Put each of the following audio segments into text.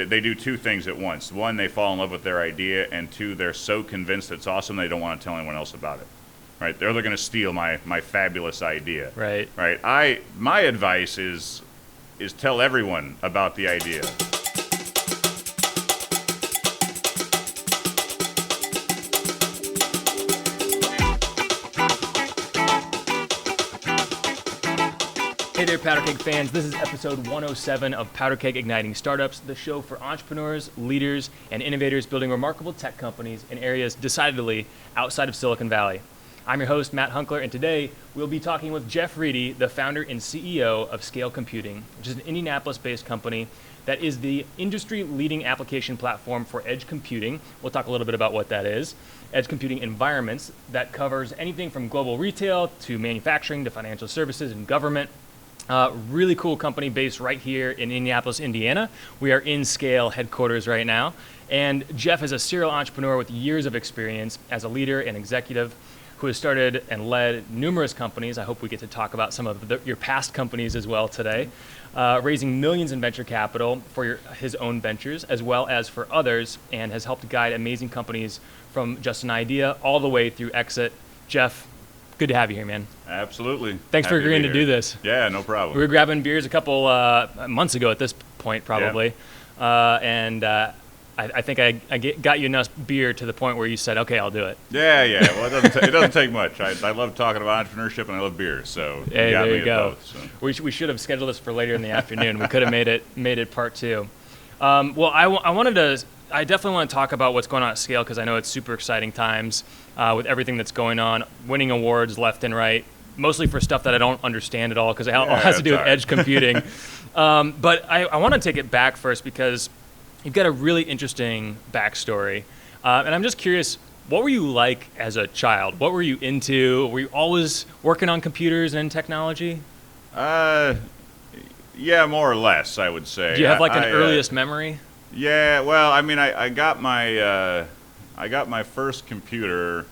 they do two things at once. One, they fall in love with their idea, and two, they're so convinced it's awesome they don't want to tell anyone else about it. Right? They're going to steal my fabulous idea. Right. Right. My advice is tell everyone about the idea. Hey there, Powderkeg fans. This is episode 107 of Powderkeg Igniting Startups, the show for entrepreneurs, leaders, and innovators building remarkable tech companies in areas decidedly outside of Silicon Valley. I'm your host, Matt Hunkler, and today we'll be talking with Jeff Reedy, the founder and CEO of Scale Computing, which is an Indianapolis-based company that is the industry-leading application platform for edge computing. We'll talk a little bit about what that is. Edge computing environments that covers anything from global retail to manufacturing to financial services and government. Really cool company based right here in Indianapolis, Indiana. We are in Scale headquarters right now. And Jeff is a serial entrepreneur with years of experience as a leader and executive who has started and led numerous companies. I hope we get to talk about some of your past companies as well today, raising millions in venture capital for his own ventures as well as for others, and has helped guide amazing companies from just an idea all the way through exit. Jeff, good to have you here, man. Absolutely. Thanks for agreeing to do this. Yeah, no problem. We were grabbing beers a couple months ago at this point, probably. Yeah. And I think I got you enough beer to the point where you said, okay, I'll do it. Yeah. Well, it doesn't take much. I love talking about entrepreneurship and I love beer, so hey, you got there me you go. Both, so. We should have scheduled this for later in the afternoon. We could have made it part two. Well, I definitely want to talk about what's going on at Scale because I know it's super exciting times with everything that's going on, winning awards left and right, mostly for stuff that I don't understand at all because it all has to do with edge computing. But I want to take it back first because you've got a really interesting backstory. And I'm just curious, what were you like as a child? What were you into? Were you always working on computers and technology? Yeah, more or less, I would say. Do you have like an earliest memory? Yeah, well, I mean, I got my first computer.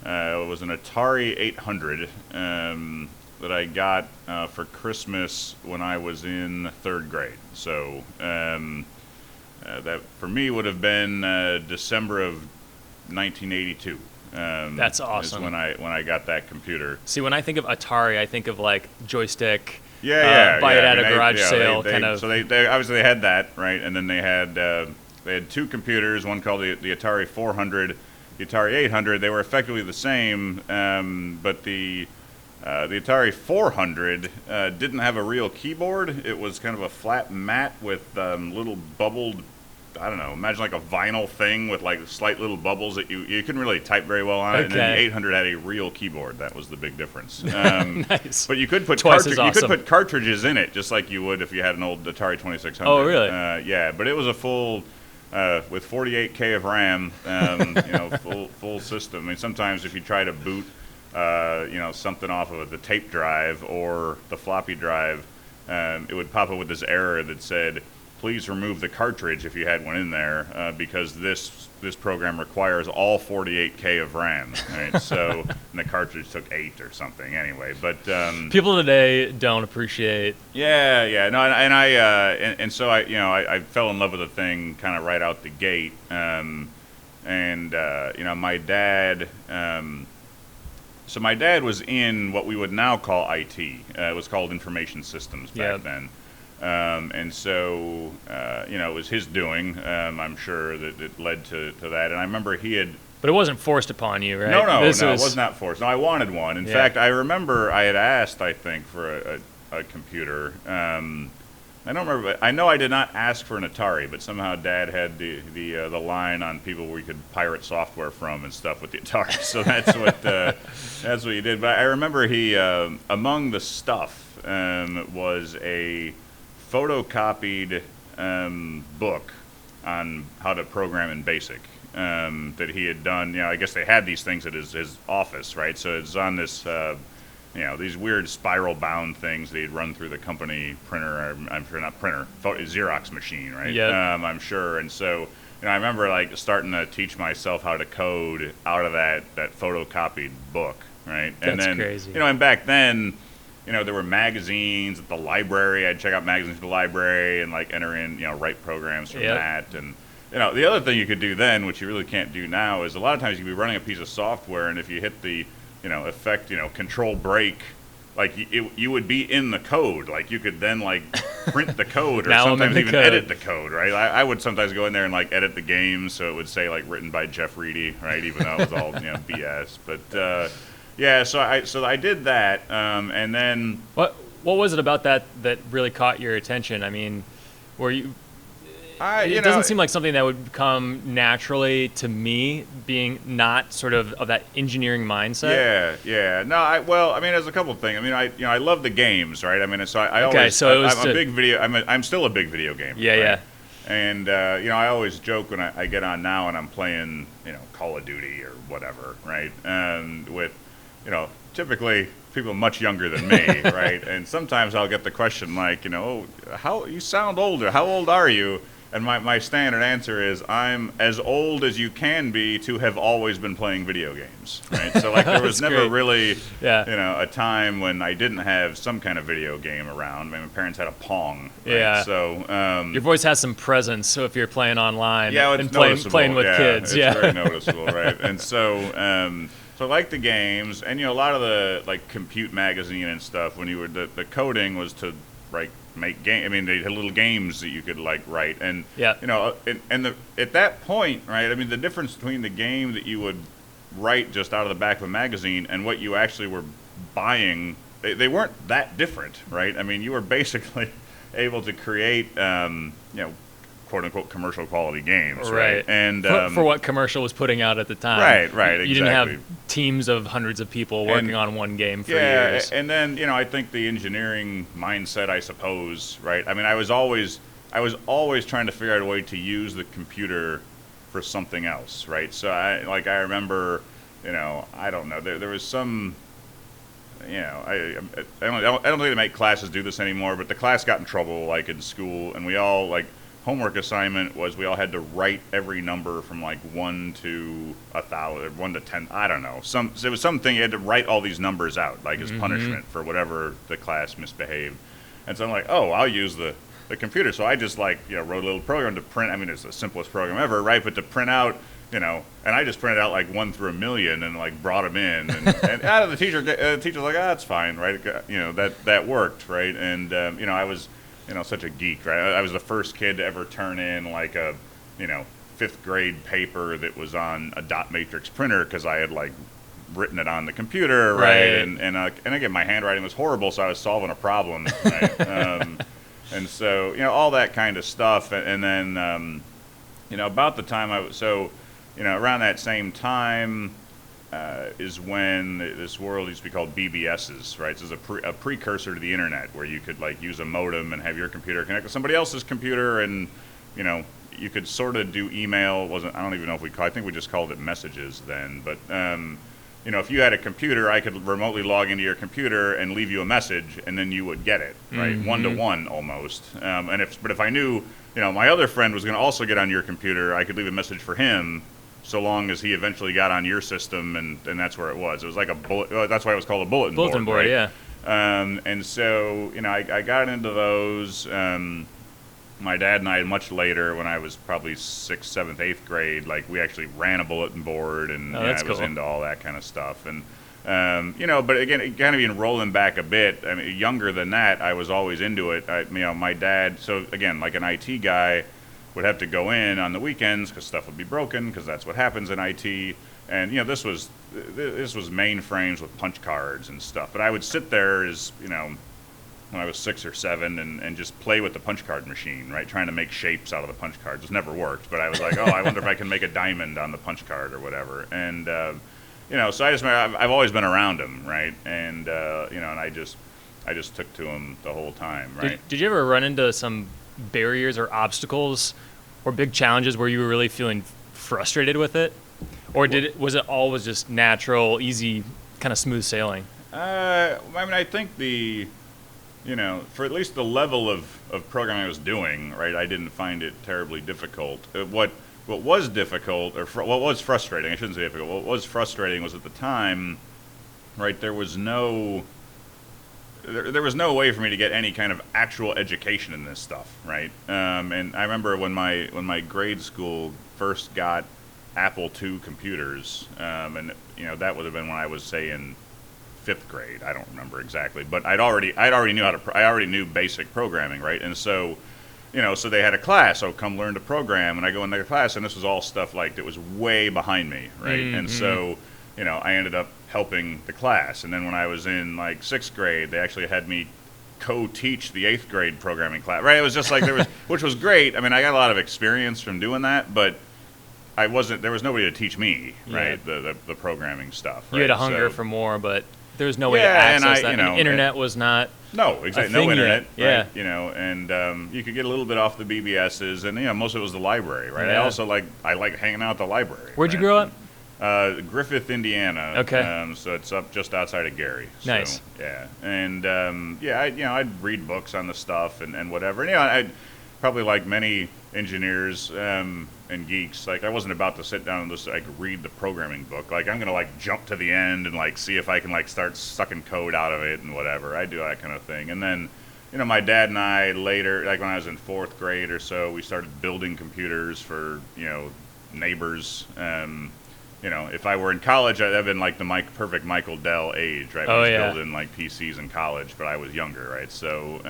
It was an Atari 800 that I got for Christmas when I was in third grade. So that for me would have been December of 1982. That's awesome. Is when I got that computer. See, when I think of Atari, I think of like joystick. Buy it at a garage sale, kind of. So they obviously had that, right? And then they had two computers, one called the Atari 400, the Atari 800. They were effectively the same, but the Atari 400 didn't have a real keyboard. It was kind of a flat mat with little bubbled, I don't know, imagine like a vinyl thing with like slight little bubbles that you couldn't really type very well on it. And then the 800 had a real keyboard. That was the big difference. Nice. But you could put you could put cartridges in it just like you would if you had an old Atari 2600. Oh, really? Yeah, but it was a full with 48K of RAM, full system. I mean, sometimes if you try to boot something off of the tape drive or the floppy drive, it would pop up with this error that said, please remove the cartridge if you had one in there because this program requires all 48K of RAM. Right? So and the cartridge took 8 or something anyway. But people today don't appreciate. Yeah. No, and so I fell in love with the thing kind of right out the gate. My dad. So my dad was in what we would now call IT. It was called information systems back then. And so, it was his doing, I'm sure, that it led to that. And I remember he had... But it wasn't forced upon you, right? No, it was not forced. No, I wanted one. In fact, I remember I had asked, I think, for a computer. I don't remember, but I know I did not ask for an Atari, but somehow Dad had the line on people where you could pirate software from and stuff with the Atari. So that's what he did. But I remember he, among the stuff, was a photocopied book on how to program in BASIC that he had done. I guess they had these things at his office, right? So it's on this, these weird spiral-bound things that he'd run through the company printer. I'm sure not printer, Xerox machine, right? Yeah. I'm sure. And so, I remember like starting to teach myself how to code out of that photocopied book, right? That's crazy. And back then. there were magazines at the library. I'd check out magazines at the library and like enter in, write programs from that. And the other thing you could do then, which you really can't do now, is a lot of times you'd be running a piece of software, and if you hit the effect, control break, like you would be in the code. Like you could then like print the code or sometimes even edit the code, right? I would sometimes go in there and like edit the game, so it would say like written by Jeff Reedy, right? Even though it was all BS. But so I did that, and then what was it about that really caught your attention? I mean, were you? It doesn't seem like something that would come naturally to me, being not sort of that engineering mindset. Yeah. No, there's a couple of things. I mean, I love the games, right? I mean, so I'm still a big video gamer. Yeah, right? yeah. And I always joke when I get on now and I'm playing, Call of Duty or whatever, right? And with, typically people much younger than me, right? And sometimes I'll get the question like, how you sound older? How old are you? And my standard answer is, I'm as old as you can be to have always been playing video games, right? So like there was never really, a time when I didn't have some kind of video game around. I mean, my parents had a Pong, right? Yeah. So your voice has some presence. So if you're playing online and it's playing with kids, it's very noticeable, right? And so so I like the games, and a lot of the like Compute magazine and stuff. When you were the coding was to make game. I mean, they had little games that you could like write, and at that point, right? I mean, the difference between the game that you would write just out of the back of a magazine and what you actually were buying, they weren't that different, right? I mean, you were basically able to create, quote unquote commercial quality games, right? And for what commercial was putting out at the time, right. You didn't have teams of hundreds of people working on one game for years. And then I think the engineering mindset, I suppose, right? I mean, I was always trying to figure out a way to use the computer for something else, right? So I remember, I don't know, there was some. I don't think they make classes do this anymore, but the class got in trouble like in school, and we all like. Homework assignment was we all had to write every number from like 1 to 1,000, 1 to 10. I don't know. It was something you had to write all these numbers out, like as punishment for whatever the class misbehaved. And so I'm like, I'll use the computer. So I just wrote a little program to print. I mean, it's the simplest program ever, right? But to print out, and I just printed out like 1 through 1,000,000 and like brought them in, and out of the teacher's like, that's fine, right? That worked, right? And I was. Such a geek, right? I was the first kid to ever turn in like a, 5th grade paper that was on a dot matrix printer because I had like written it on the computer, right? And again, my handwriting was horrible, so I was solving a problem, right? And so all that kind of stuff, and then about the time around that same time. Is when this world used to be called BBSs, right? So it's a precursor to the internet, where you could like use a modem and have your computer connect to somebody else's computer, and you could sort of do email. I don't even know if I think we just called it messages then. But if you had a computer, I could remotely log into your computer and leave you a message, and then you would get it, right, 1-to-1 almost. But if I knew my other friend was going to also get on your computer, I could leave a message for him. So long as he eventually got on your system, and that's where it was. It was like a bullet. That's why it was called a bulletin board. Bulletin board, right? Yeah. And so I got into those. My dad and I much later, when I was probably 6th, 7th, 8th grade, like we actually ran a bulletin board, and I was into all that kind of stuff. And but again, kind of even rolling back a bit. I mean, younger than that, I was always into it. My dad. So again, like an IT guy. Would have to go in on the weekends because stuff would be broken, because that's what happens in IT. And this was mainframes with punch cards and stuff. But I would sit there as when I was 6 or 7 and just play with the punch card machine, right, trying to make shapes out of the punch cards. It never worked, but I was like, I wonder if I can make a diamond on the punch card or whatever. And so I've always been around him, right, and and I just took to him the whole time, right. Did you ever run into some barriers or obstacles or big challenges where you were really feeling frustrated with it, or was it always just natural, easy, kind of smooth sailing? I mean, I think for at least the level of programming I was doing, right, I didn't find it terribly difficult. What was difficult, or what was frustrating, I shouldn't say difficult, what was frustrating was at the time, right, there was no there was no way for me to get any kind of actual education in this stuff, right? And I remember when my grade school first got Apple II computers, and that would have been when I was, say, in 5th grade. I don't remember exactly, but I already knew basic programming, right? And so, so they had a class, come learn to program, and I go in their class, and this was all stuff like that was way behind me, right? Mm-hmm. And so, I ended up helping the class, and then when I was in like 6th grade, they actually had me co-teach the 8th grade programming class, right? It was just like which was great. I mean, I got a lot of experience from doing that, but there was nobody to teach me, right? The programming stuff. Right? You had a hunger for more, but there was no way to access that. The internet was not. No, exactly. No internet. Yet. Right? And you could get a little bit off the BBSs, and most of it was the library, right? Yeah. I like hanging out at the library. Where'd you grow up? Griffith, Indiana. Okay. So it's up just outside of Gary. So, nice. Yeah, and I'd read books on the stuff and whatever. And I'd probably, like many engineers and geeks, like I wasn't about to sit down and just like read the programming book. Like I'm gonna like jump to the end and like see if I can like start sucking code out of it and whatever. I do that kind of thing. And then, my dad and I later, like when I was in 4th grade or so, we started building computers for neighbors. If I were in college, I'd have been like the perfect Michael Dell age, right? I was building like PCs in college, but I was younger, right? So,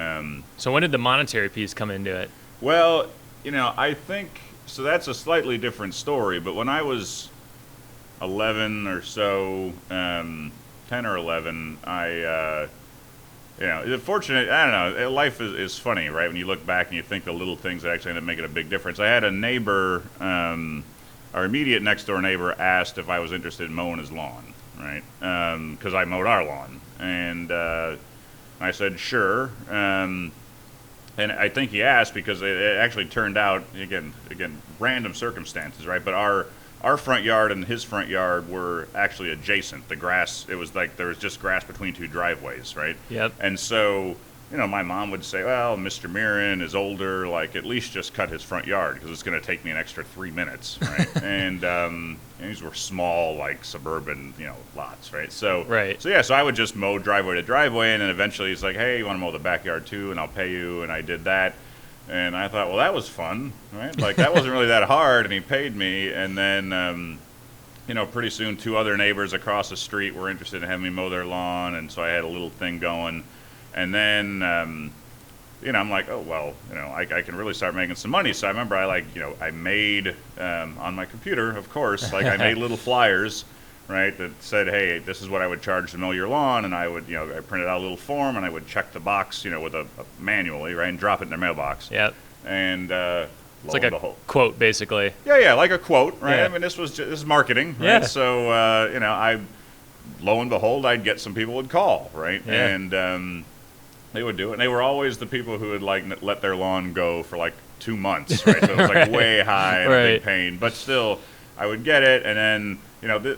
so when did the monetary piece come into it? Well, I think so. That's a slightly different story. But when I was 11 or so, 10 or 11, fortunate. I don't know. Life is funny, right? When you look back and you think the little things that actually end up making a big difference. I had a neighbor. Our immediate next door neighbor asked if I was interested in mowing his lawn, right? Because I mowed our lawn, and I said sure. And I think he asked because it actually turned out again random circumstances, right? But our front yard and his front yard were actually adjacent. The grass, it was like there was just grass between two driveways, right? Yep. And so, my mom would say, well, Mr. Mirren is older, like at least just cut his front yard because it's going to take me an extra 3 minutes, right? and these were small, like suburban, lots, right? So, right. So I would just mow driveway to driveway, and then eventually he's like, hey, you want to mow the backyard too, and I'll pay you, and I did that. And I thought, well, that was fun, right? Like that wasn't really that hard, and he paid me, and then, pretty soon 2 other neighbors across the street were interested in having me mow their lawn, and so I had a little thing going. And then, I'm like, oh, well, I can really start making some money. So I remember I made, on my computer, of course, like I made little flyers, right, that said, hey, this is what I would charge to mow your lawn. And I would, I printed out a little form and I would check the box, with a manually, right, and drop it in their mailbox. Yep. And, it's like a quote, basically. Yeah, like a quote, right? Yeah. I mean, this is marketing, right? Yeah. So, lo and behold, I'd get some people would call, right? Yeah. And, they would do it, and they were always the people who would let their lawn go for like 2 months, right? So it was like way high and a big pain, but still, I would get it, and then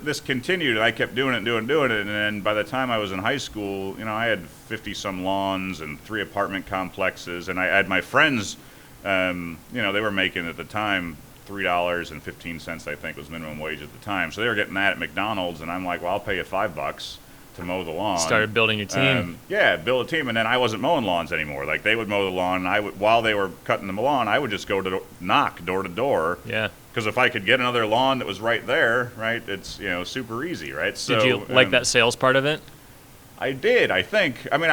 this continued, and I kept doing it, and then by the time I was in high school, I had 50 some lawns and 3 apartment complexes, and I had my friends, they were making at the time $3.15, I think was minimum wage at the time, so they were getting that at McDonald's, and I'm like, well, I'll pay you $5 to mow the lawn. Started building your team. Build a team, and then I wasn't mowing lawns anymore. Like they would mow the lawn, and I would, while they were cutting the lawn, I would just go to knock door to door. Yeah. Because if I could get another lawn that was right there, right, it's super easy, right? So, did you like that sales part of it? I did. I think. I mean,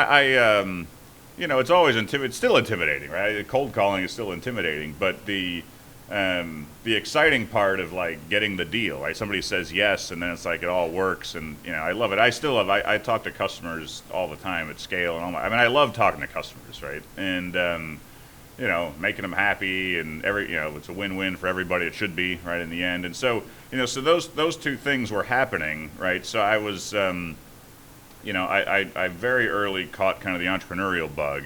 it's always it's still intimidating, right? Cold calling is still intimidating, but the exciting part of like getting the deal, right? Somebody says yes, and then it's like it all works, and I love it. I still love. I talk to customers all the time at scale, and I love talking to customers, right? And making them happy, and it's a win-win for everybody. It should be, right, in the end. And so so those 2 things were happening, right? So I was, I very early caught kind of the entrepreneurial bug.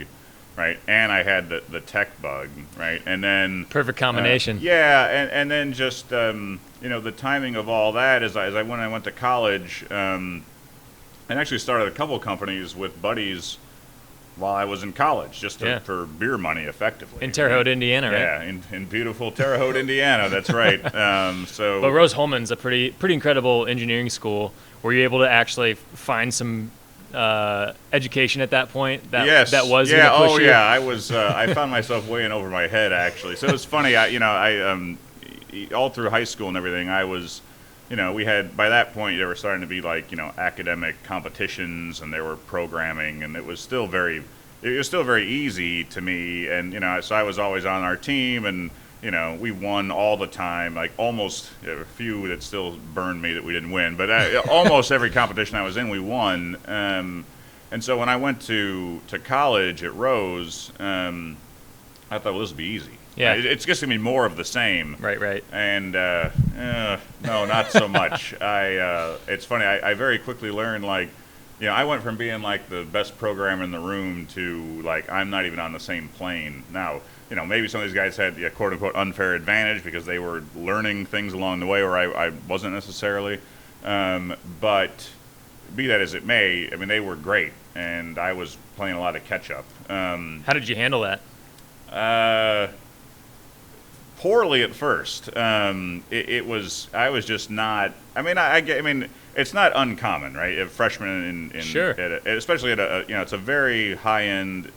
Right, and I had the tech bug, right, and then perfect combination. And then just the timing of all that is when I went to college, and actually started a couple companies with buddies while I was in college, just for beer money, effectively. In Terre Haute, Indiana, right? Yeah, in beautiful Terre Haute, Indiana. That's right. So, but Rose-Hulman's a pretty incredible engineering school. Were you able to actually find some education at that point? Yes. That was yeah. gonna push Oh you? yeah. I was. I found myself way in over my head actually. So it was funny. I all through high school and everything, I was. We had, by that point, there were starting to be like, academic competitions, and there were programming, and it was still very easy to me, and, so I was always on our team, and, we won all the time, like almost, a few that still burned me that we didn't win, but almost every competition I was in, we won, and so when I went to college at Rose, I thought, well, this would be easy. Yeah. It's just going to be more of the same. Right. And no, not so much. It's funny. I very quickly learned, like, I went from being like the best programmer in the room to like I'm not even on the same plane. Now, maybe some of these guys had the quote unquote unfair advantage because they were learning things along the way where I wasn't necessarily. But be that as it may, I mean, they were great, and I was playing a lot of catch up. How did you handle that? Poorly at first. I was just not. I mean, it's not uncommon, right? If freshmen Sure. especially at it's a very high end,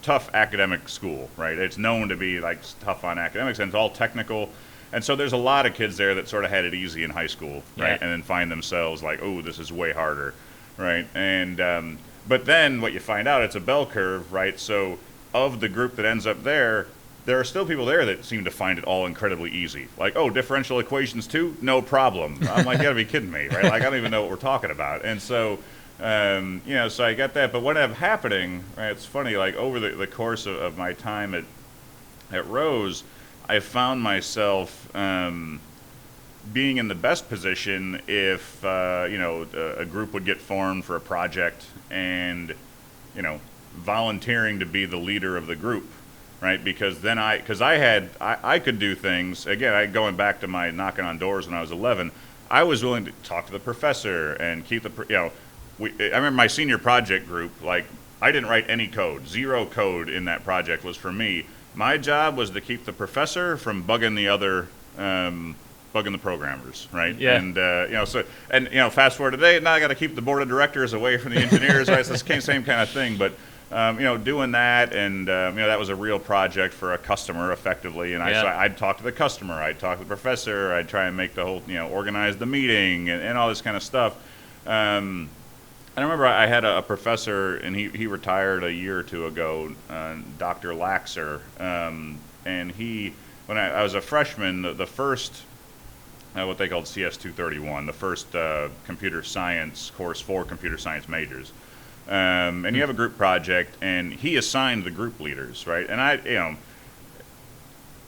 tough academic school, right? It's known to be like tough on academics, and it's all technical. And so there's a lot of kids there that sort of had it easy in high school, right? Yeah. And then find themselves like, oh, this is way harder, right? And but then what you find out, it's a bell curve, right? So of the group that ends up there are still people there that seem to find it all incredibly easy. Like, oh, differential equations too? No problem. I'm like, you gotta be kidding me, right? Like, I don't even know what we're talking about. And so, so I got that. But what ended up happening, right, it's funny, like, over the course of my time at Rose, I found myself being in the best position if, a group would get formed for a project and, volunteering to be the leader of the group. Right, because then I could do things again. Going back to my knocking on doors when I was 11, I was willing to talk to the professor and keep I remember my senior project group. Like, I didn't write any code, zero code in that project was for me. My job was to keep the professor from bugging the programmers, right? Yeah. And fast forward today, now I got to keep the board of directors away from the engineers, right? So it's the same kind of thing, but. Doing that, and that was a real project for a customer, effectively. And I'd talk to the customer, I'd talk to the professor, I'd try and make the whole, organize the meeting and all this kind of stuff. I remember I had a professor, and he retired a year or two ago, Dr. Laxer, and when I was a freshman, the first. What they called CS 231, the first computer science course for computer science majors. And you have a group project, and he assigned the group leaders, right? And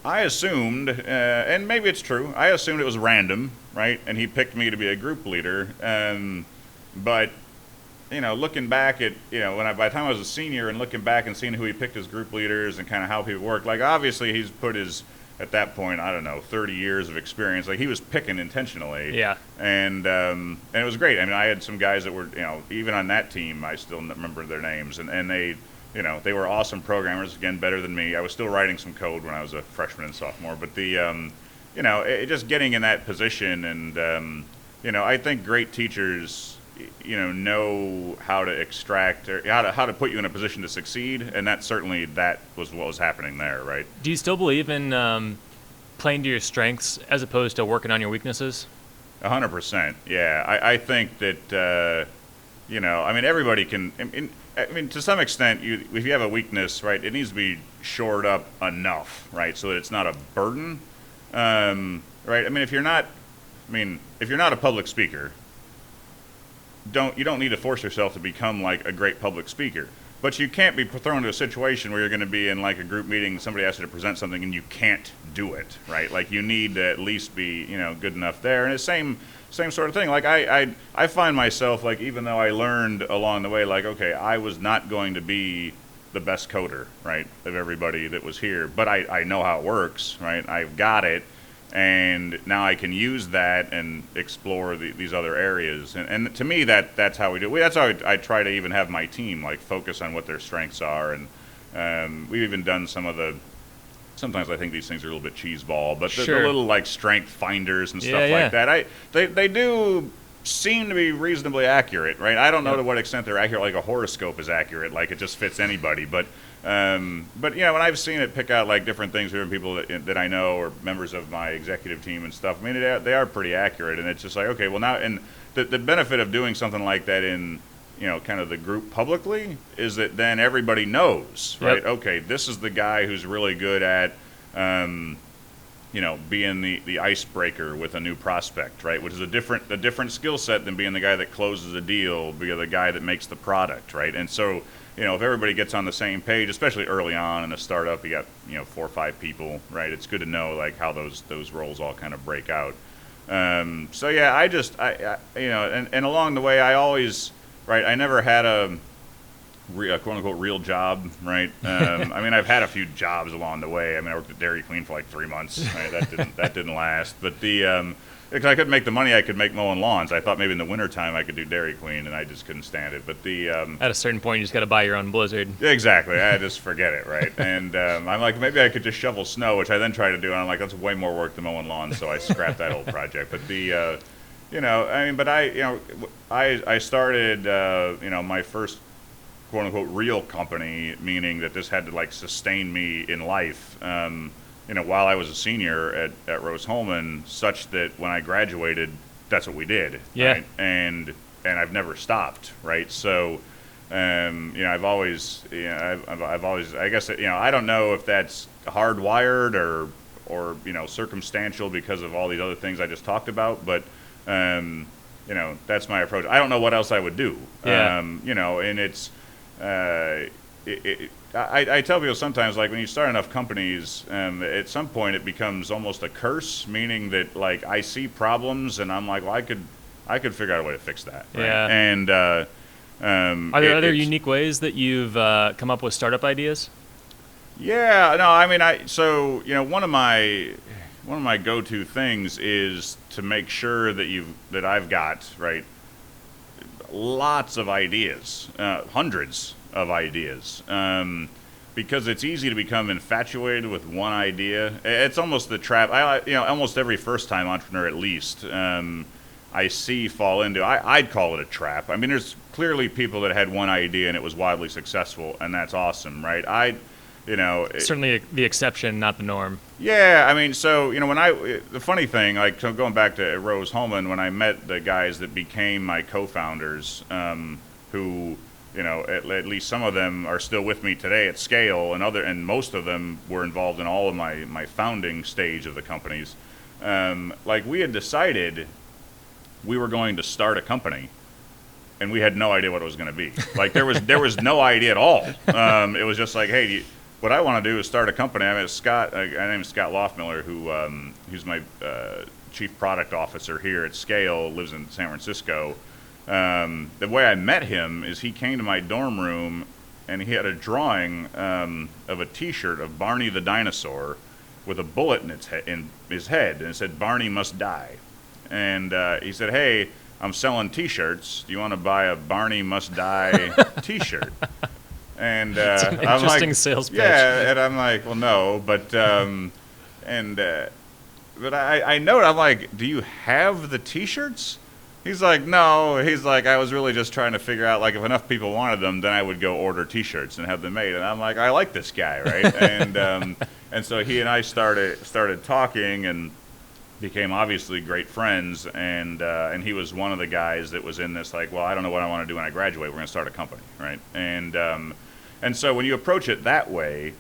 I assumed, and maybe it's true, I assumed it was random, right? And he picked me to be a group leader. But, looking back at, by the time I was a senior and looking back and seeing who he picked as group leaders and kind of how people work, like, obviously he's put at that point, I don't know, 30 years of experience. Like, he was picking intentionally. Yeah. And it was great. I mean, I had some guys that were, even on that team, I still remember their names. And they, they were awesome programmers, again, better than me. I was still writing some code when I was a freshman and sophomore. But just getting in that position and, I think great teachers, know how to extract or how to put you in a position to succeed, and that was what was happening there, right? Do you still believe in playing to your strengths as opposed to working on your weaknesses? 100%. Yeah, I think that everybody can. I mean, to some extent, if you have a weakness, right, it needs to be shored up enough, right, so that it's not a burden, right? I mean, if you're not a public speaker, you don't need to force yourself to become like a great public speaker. But you can't be thrown into a situation where you're going to be in like a group meeting, somebody asks you to present something, and you can't do it, right? Like, you need to at least be, good enough there. And it's same sort of thing. Like, I find myself, like, even though I learned along the way, like, okay, I was not going to be the best coder, right, of everybody that was here, but I know how it works, right? I've got it. And now I can use that and explore these other areas. And to me, that's how we do it. That's how I try to even have my team, like, focus on what their strengths are. And we've even done some of sometimes I think these things are a little bit cheeseball, but the little, like, strength finders and stuff like that. They do seem to be reasonably accurate, right? I don't know to what extent they're accurate, like a horoscope is accurate, like it just fits anybody. But when I've seen it pick out like different things, different people that I know or members of my executive team and stuff, I mean, they are pretty accurate. And it's just like, okay, well now, and the benefit of doing something like that in, kind of the group publicly is that then everybody knows, right? Yep. Okay, this is the guy who's really good at, being the icebreaker with a new prospect, right? Which is a different skill set than being the guy that closes a deal, being the guy that makes the product, right? And so, if everybody gets on the same page, especially early on in a startup, you got 4 or 5 people, right? It's good to know like how those roles all kind of break out. So yeah, and along the way, I always, right? I never had a quote unquote real job, right? I mean, I've had a few jobs along the way. I mean, I worked at Dairy Queen for like 3 months. Right? That didn't last. But because I couldn't make the money I could make mowing lawns. I thought maybe in the wintertime I could do Dairy Queen, and I just couldn't stand it. But at a certain point, you just got to buy your own blizzard. Exactly. I just forget it, right? And I'm like, maybe I could just shovel snow, which I then try to do, and I'm like, that's way more work than mowing lawns, so I scrapped that whole project. But I started, my first quote unquote real company, meaning that this had to like sustain me in life. While I was a senior at Rose-Hulman, such that when I graduated, that's what we did. Yeah. Right? And I've never stopped. Right. So, I've always, I guess, I don't know if that's hardwired or circumstantial because of all these other things I just talked about, but, that's my approach. I don't know what else I would do. Yeah. And it's, I tell people sometimes, like when you start enough companies, at some point it becomes almost a curse, meaning that like I see problems and I'm like, well, I could figure out a way to fix that. Right? Yeah. And are there other unique ways that you've come up with startup ideas? Yeah. No. I mean, one of my go-to things is to make sure that I've got right. Lots of ideas, hundreds of ideas, because it's easy to become infatuated with one idea. It's almost the trap. Almost every first-time entrepreneur, at least, I see fall into. I'd call it a trap. I mean, there's clearly people that had one idea and it was wildly successful, and that's awesome, right? Certainly the exception, not the norm. Yeah, I mean, so, the funny thing, like, so going back to Rose-Hulman, when I met the guys that became my co-founders, who, at least some of them are still with me today at scale, and most of them were involved in all of my founding stage of the companies. We had decided we were going to start a company, and we had no idea what it was going to be. Like, there was no idea at all. It was just like, hey, what I want to do is start a company. I met Scott. My name is Scott Loftmiller, who's my chief product officer here at Scale. Lives in San Francisco. The way I met him is he came to my dorm room, and he had a drawing of a T-shirt of Barney the dinosaur with a bullet in his head, and it said "Barney must die." And he said, "Hey, I'm selling T-shirts. Do you want to buy a Barney must die T-shirt?" And it's an I'm interesting like, sales pitch. yeah, and I'm like, well, no, but I know. I'm like, do you have the T-shirts? He's like, no. He's like, I was really just trying to figure out, like, if enough people wanted them, then I would go order T-shirts and have them made. And I'm like, I like this guy, right? And so he and I started talking and became obviously great friends. And he was one of the guys that was in this, like, well, I don't know what I want to do when I graduate. We're going to start a company, right? And so when you approach it that way,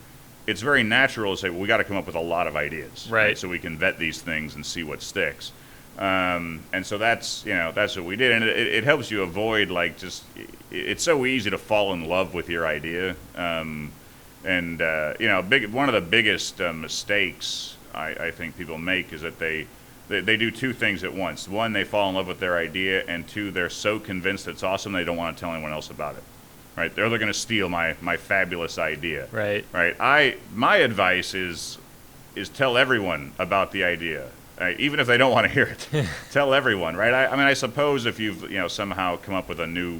it's very natural to say, well, we got to come up with a lot of ideas, right? So we can vet these things and see what sticks. And so that's what we did, and it helps you avoid it's so easy to fall in love with your idea, one of the biggest mistakes I think people make is that they do two things at once. One, they fall in love with their idea, and two, they're so convinced it's awesome they don't want to tell anyone else about it. Right? They're going to steal my fabulous idea. Right. Right. My advice is tell everyone about the idea. Even if they don't want to hear it, tell everyone, right? I mean, I suppose if you've somehow come up with a new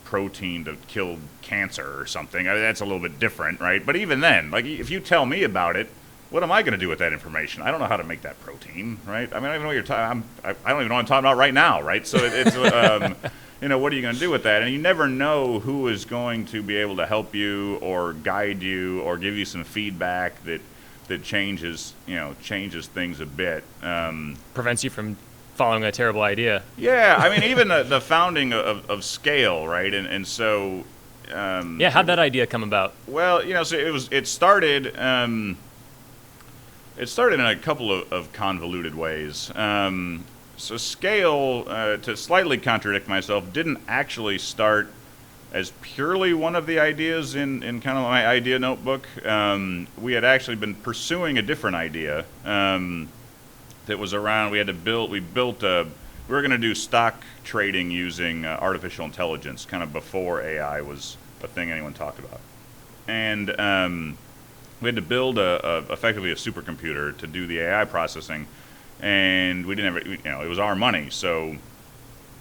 protein to kill cancer or something, that's a little bit different, right? But even then, like if you tell me about it, what am I going to do with that information? I don't know how to make that protein, right? I mean, I don't even know what you're talking. I don't even know what I'm talking about right now, right? So it's what are you going to do with that? And you never know who is going to be able to help you or guide you or give you some feedback that changes things a bit. Prevents you from following a terrible idea. Yeah, I mean, even the founding of Scale, right? And so. How'd that idea come about? Well, so it started. It started in a couple of convoluted ways. So Scale, to slightly contradict myself, didn't actually start as purely one of the ideas in kind of my idea notebook. We had actually been pursuing a different idea that was around. We were going to do stock trading using artificial intelligence, kind of before AI was a thing anyone talked about. And we had to build effectively a supercomputer to do the AI processing, and we didn't have it was our money, so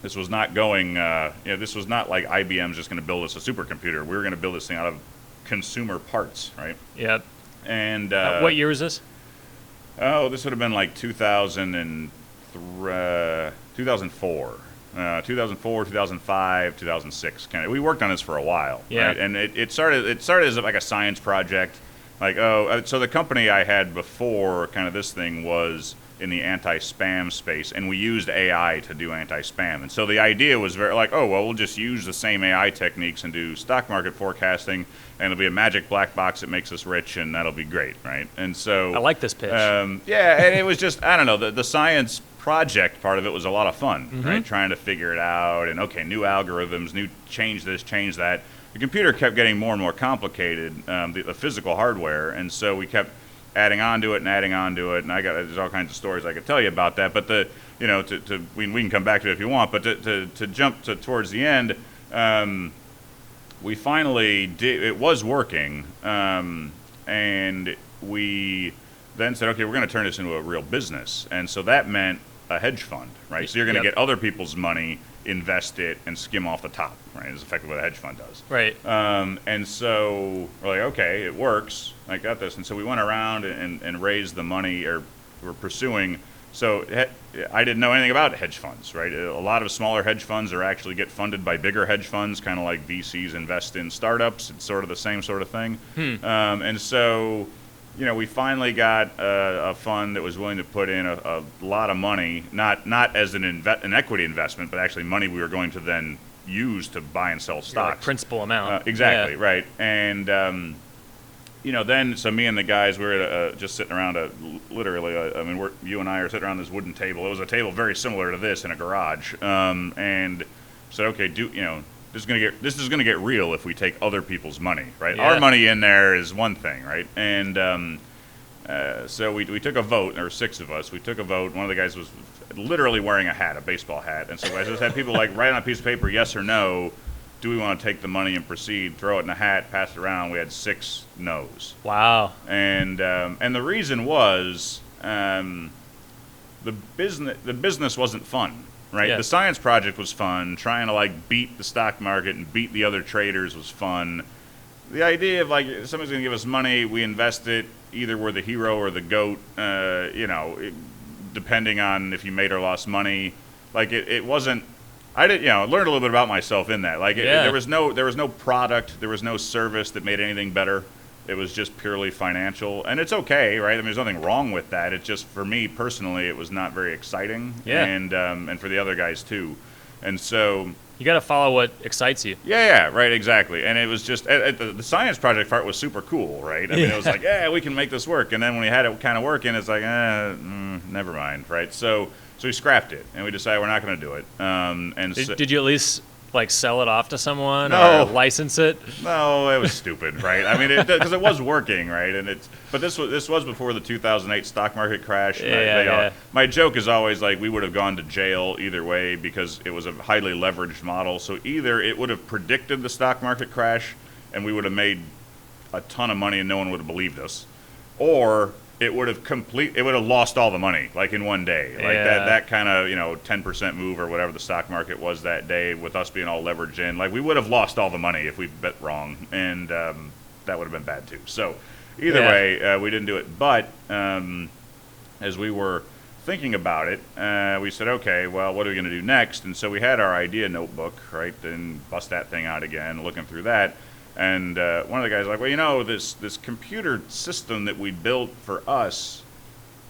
this was not going. This was not like IBM's just going to build us a supercomputer. We were going to build this thing out of consumer parts, right? Yep. And what year was this? Oh, this would have been like 2004, 2004, 2005, 2006. We worked on this for a while. Yeah. Right? And it started as like a science project. Like, so the company I had before kind of this thing was in the anti-spam space, and we used AI to do anti-spam. And so the idea was very like, we'll just use the same AI techniques and do stock market forecasting, and it'll be a magic black box that makes us rich, and that'll be great, right? And so I like this pitch. and it was just, I don't know, the science project part of it was a lot of fun, right? Trying to figure it out, and new algorithms, change this, change that. The computer kept getting more and more complicated, the physical hardware, and so we kept adding on to it, and there's all kinds of stories I could tell you about that. But we can come back to it if you want. But to jump towards the end, we finally did. It was working, and we then said, okay, we're going to turn this into a real business, and so that meant a hedge fund, right? So you're going to get other people's money, invest it, and skim off the top, right? Is effectively what a hedge fund does. Right. And so we're like, okay, it works. I got this. And so we went around and raised the money, or we're pursuing. So I didn't know anything about hedge funds, right? A lot of smaller hedge funds actually get funded by bigger hedge funds, kind of like VCs invest in startups. It's sort of the same sort of thing. And so we finally got a fund that was willing to put in a lot of money, not as an equity investment, but actually money we were going to then use to buy and sell stocks. Like principal amount. Exactly, right. And, then, so me and the guys, we were just sitting around literally, you and I are sitting around this wooden table. It was a table very similar to this in a garage. And said, okay, this is gonna get real if we take other people's money, right? Yeah. Our money in there is one thing, right? And so we took a vote. There were 6 of us. We took a vote. One of the guys was literally wearing a baseball hat, and so I just had people write on a piece of paper, yes or no. Do we want to take the money and proceed? Throw it in a hat, pass it around. We had 6 no's. Wow. And the reason was the business wasn't fun. Right, Yeah. The science project was fun. Trying to beat the stock market and beat the other traders was fun. The idea of somebody's going to give us money, we invest it. Either we're the hero or the goat. Depending on if you made or lost money. It wasn't. I did. Learned a little bit about myself in that. There was no product. There was no service that made anything better. It was just purely financial, and it's okay, right? I mean, there's nothing wrong with that. It's just, for me personally, it was not very exciting, and for the other guys too. And so you got to follow what excites you. Yeah, right, exactly. And it was just the science project part was super cool, right? I mean, it was like, we can make this work. And then when we had it kind of working, it's like, never mind, right? So we scrapped it, and we decided we're not going to do it. Did you at least sell it off to someone or license it? No, it was stupid, right? I mean, because it was working, right? But this was before the 2008 stock market crash. My joke is always we would have gone to jail either way because it was a highly leveraged model. So either it would have predicted the stock market crash and we would have made a ton of money and no one would have believed us, or it would have lost all the money in one day. That kind of 10% move or whatever the stock market was that day, with us being all leveraged in, we would have lost all the money if we bet wrong, and that would have been bad too. So either way, we didn't do it. But as we were thinking about it, we said, okay, well, what are we going to do next? And so we had our idea notebook, right? Then bust that thing out again, looking through that. And one of the guys was like, well, this computer system that we built for us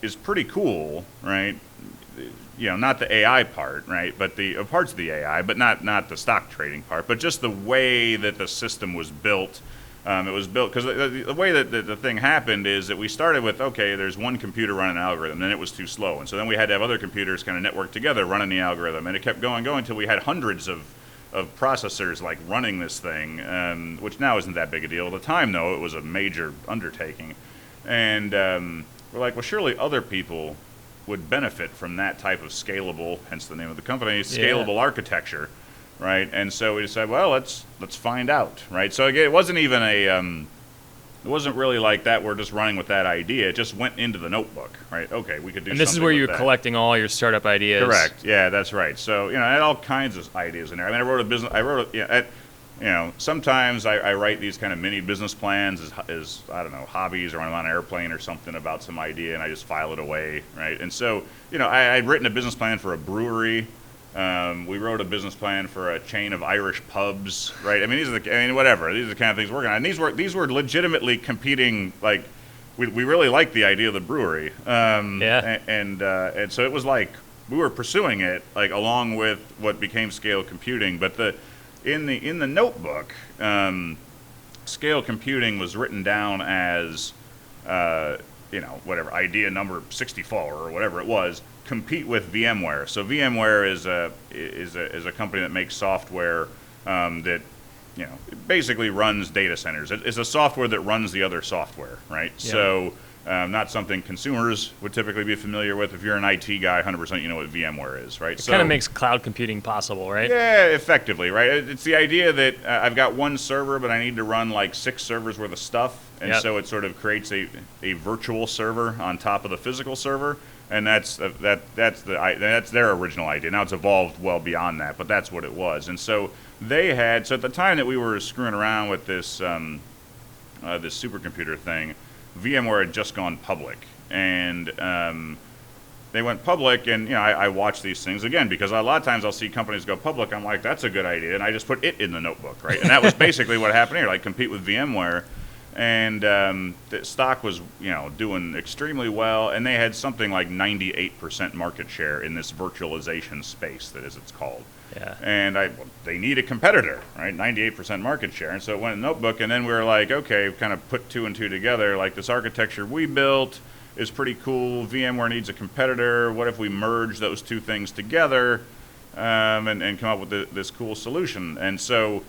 is pretty cool, right? Not the AI part, right? But the parts of the AI, but not the stock trading part, but just the way that the system was built. It was built because the way that the thing happened is that we started with, okay, there's one computer running an algorithm, and it was too slow. And so then we had to have other computers kind of network together running the algorithm, and it kept going until we had hundreds of processors like running this thing, which now isn't that big a deal. At the time, though, it was a major undertaking. And we're like, well, surely other people would benefit from that type of scalable, hence the name of the company, scalable architecture, right? And so we decided, well, let's find out, right? So again, it wasn't even it wasn't really like that. We're just running with that idea. It just went into the notebook, right? Okay, we could do. And this is where you're collecting all your startup ideas. Correct. Yeah, that's right. So I had all kinds of ideas in there. I mean, sometimes I write these kind of mini business plans as I don't know, hobbies, or when I'm on an airplane or something about some idea, and I just file it away, right? And so I'd written a business plan for a brewery. We wrote a business plan for a chain of Irish pubs, right? I mean, whatever. These are the kind of things we're working on. And these were legitimately competing. Like, we really liked the idea of the brewery. And so it was like we were pursuing it like along with what became scale computing. But in the notebook, scale computing was written down as whatever, idea number 64 or whatever it was. Compete with VMware. So VMware is a company that makes software that basically runs data centers. It's a software that runs the other software, right? Yeah. So not something consumers would typically be familiar with. If you're an IT guy, 100% you know what VMware is, right? It kind of makes cloud computing possible, right? Yeah, effectively, right? It's the idea that I've got one server, but I need to run like 6 servers worth of stuff, and so it sort of creates a virtual server on top of the physical server. And that's their original idea. Now it's evolved well beyond that, but that's what it was. And so they had. So at the time that we were screwing around with this this supercomputer thing, VMware had just gone public, and they went public. And I watch these things again because a lot of times I'll see companies go public. I'm like, that's a good idea, and I just put it in the notebook, right? And that was basically what happened here. Like, compete with VMware. And the stock was, doing extremely well, and they had something like 98% market share in this virtualization space, that is, it's called. Yeah. And they need a competitor, right? 98% market share, and so it went in the notebook. And then we were like, okay, kind of put 2 and 2 together. Like, this architecture we built is pretty cool. VMware needs a competitor. What if we merge those 2 things together and come up with this cool solution? And so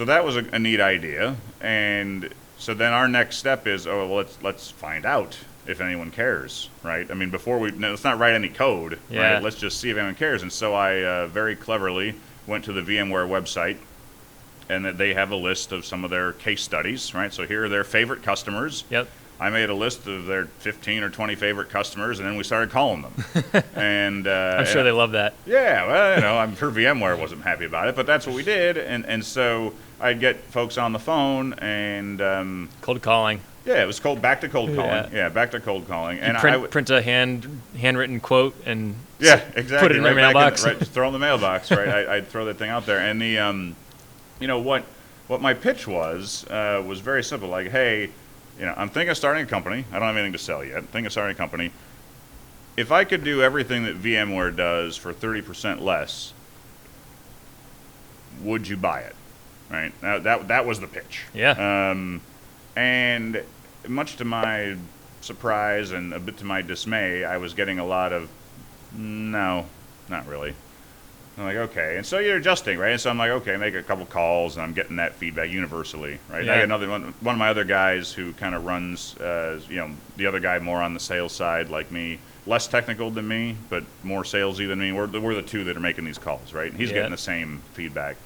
that was a neat idea, and so then our next step is, let's find out if anyone cares, right? I mean, let's not write any code, right? Let's just see if anyone cares. And so I very cleverly went to the VMware website, and that they have a list of some of their case studies, right? So here are their favorite customers. Yep. I made a list of their 15 or 20 favorite customers, and then we started calling them. And I'm sure they love that. Yeah, well, I'm sure VMware wasn't happy about it, but that's what we did. And so I'd get folks on the phone and cold calling. Yeah, it was back to cold calling. Yeah, back to cold calling. And print a handwritten quote and exactly. Put it in their mailbox. Just throw it in the mailbox, right? I'd throw that thing out there, and the what my pitch was very simple. Like, hey, I'm thinking of starting a company. I don't have anything to sell yet. I'm thinking of starting a company. If I could do everything that VMware does for 30% less, would you buy it? Right? Now, that was the pitch. Yeah. And much to my surprise and a bit to my dismay, I was getting a lot of, no, not really. I'm like, okay. And so you're adjusting, right? And so I'm like, okay, make a couple calls, and I'm getting that feedback universally, right? Yeah. I got another one of my other guys who kind of runs, the other guy more on the sales side, like me, less technical than me, but more salesy than me. We're the 2 that are making these calls, right? And he's getting the same feedback.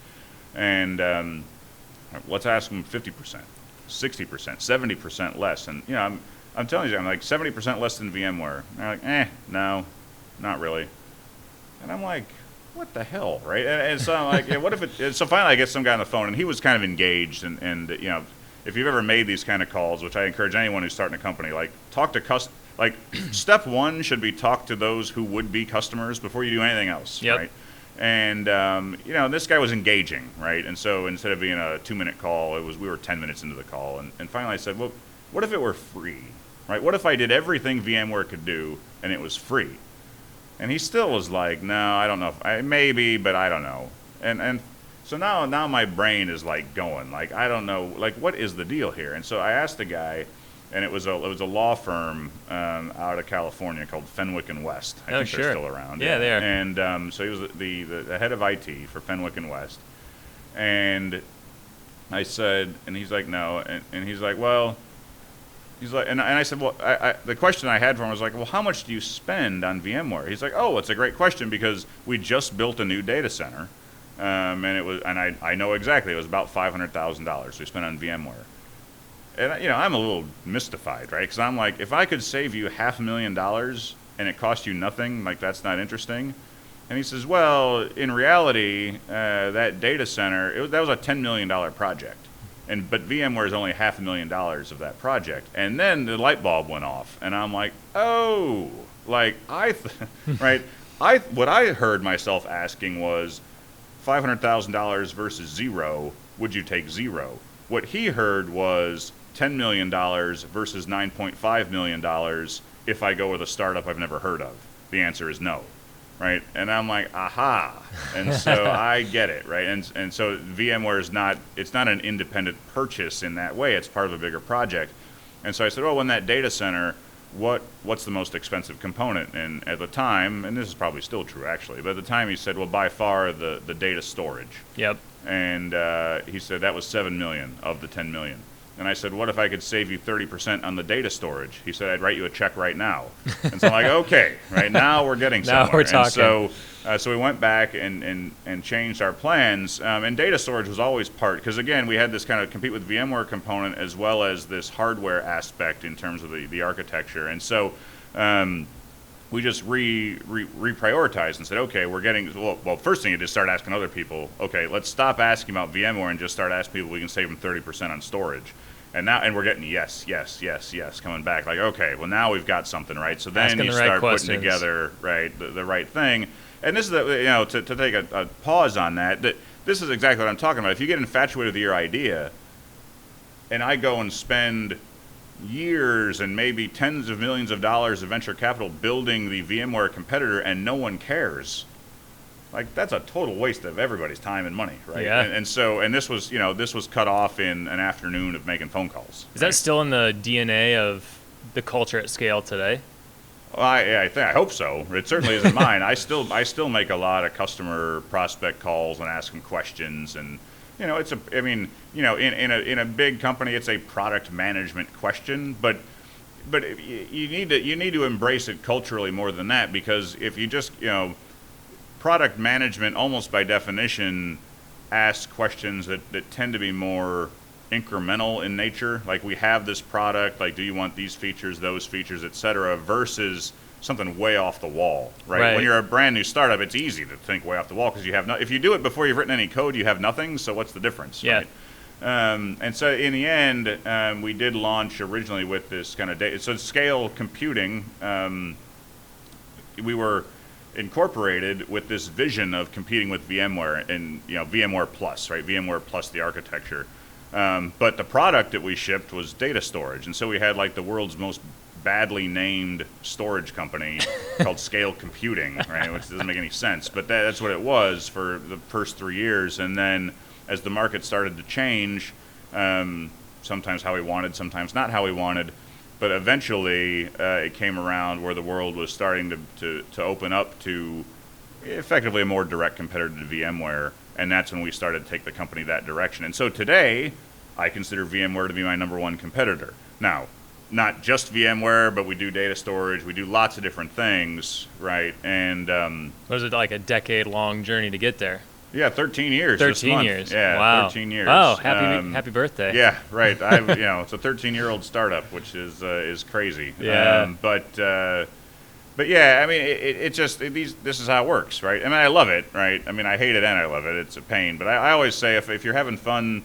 And let's ask him 50%, 60%, 70% less. And I'm telling you, I'm like 70% less than VMware. And they're like, no, not really. And I'm like, what the hell, right? And so I'm like, what if it? So finally, I get some guy on the phone, and he was kind of engaged, and if you've ever made these kind of calls, which I encourage anyone who's starting a company, like talk to like step one should be talk to those who would be customers before you do anything else, right? And this guy was engaging, right? And so instead of being a 2-minute call, we were 10 minutes into the call, and finally I said, well, what if it were free, right? What if I did everything VMware could do and it was free? And he still was like, no, I don't know, maybe, but I don't know. And so now my brain is like going, like, I don't know, like, what is the deal here? And so I asked the guy, and it was a law firm out of California called Fenwick and West. I think they're still around. Yeah, they are. And so he was the head of IT for Fenwick and West. And I said, and he's like, no, and he's like, well, he's like, and I said, well, the question I had for him was like, well, how much do you spend on VMware? He's like, oh, it's a great question because we just built a new data center, and I know exactly, it was about $500,000 we spent on VMware. And I'm a little mystified, right? Because I'm like, if I could save you $500,000 and it cost you nothing, like that's not interesting. And he says, well, in reality, that data center, that was a $10 million project, but VMware is only $500,000 of that project. And then the light bulb went off, and I'm like, oh, like right? What I heard myself asking was $500,000 versus zero. Would you take zero? What he heard was $10 million versus $9.5 million if I go with a startup I've never heard of. The answer is no, right? And I'm like, aha. And so I get it, right? And so VMware is not an independent purchase in that way. It's part of a bigger project. And so I said, well, in that data center, what's the most expensive component? And at the time, and this is probably still true actually, but at the time he said, well, by far the data storage. Yep. And he said that was $7 million of the $10 million. And I said, what if I could save you 30% on the data storage? He said, I'd write you a check right now. And so I'm like, okay, right now we're getting somewhere. Now we're talking. And so we went back and changed our plans. And data storage was always part, because again, we had this kind of compete with VMware component as well as this hardware aspect in terms of the architecture. And so we just reprioritized and said, okay, we're getting, well, first thing you just start asking other people, okay, let's stop asking about VMware and just start asking people we can save them 30% on storage. And we're getting yes coming back. Like, okay, well, now we've got something, right? So then you start putting together, right, the right thing. And this is, to take a pause on that this is exactly what I'm talking about. If you get infatuated with your idea, and I go and spend years and maybe tens of millions of dollars of venture capital building the VMware competitor and no one cares, like that's a total waste of everybody's time and money, right? Yeah. And this was cut off in an afternoon of making phone calls. Is that still in the DNA of the culture at scale today? Well, I hope so. It certainly isn't mine. I still make a lot of customer prospect calls and ask them questions, and in a big company, it's a product management question, but you need to embrace it culturally more than that, because if you just, product management almost by definition asks questions that tend to be more incremental in nature. Like, we have this product, like, do you want these features, those features, et cetera, versus something way off the wall, right? When you're a brand new startup, it's easy to think way off the wall because you have if you do it before you've written any code, you have nothing. So what's the difference? Yeah. Right? And so in the end, we did launch originally with this kind of data. So scale computing, we were incorporated with this vision of competing with VMware and VMware Plus, right? VMware Plus the architecture. But the product that we shipped was data storage, and so we had like the world's most badly named storage company called Scale Computing, right? Which doesn't make any sense, but that's what it was for the first 3 years. And then as the market started to change, sometimes how we wanted, sometimes not how we wanted, but eventually it came around where the world was starting to open up to effectively a more direct competitor to VMware, and that's when we started to take the company that direction. And so today, I consider VMware to be my number one competitor. Now, not just VMware, but we do data storage. We do lots of different things, right? And was it like a decade-long journey to get there? Yeah, 13 years. 13 years. Yeah, wow. 13 years. Oh, happy birthday. Yeah, right. It's a 13-year-old startup, which is crazy. Yeah. But yeah, I mean, this is how it works, right? I mean, I love it, right? I mean, I hate it and I love it. It's a pain, but I always say if you're having fun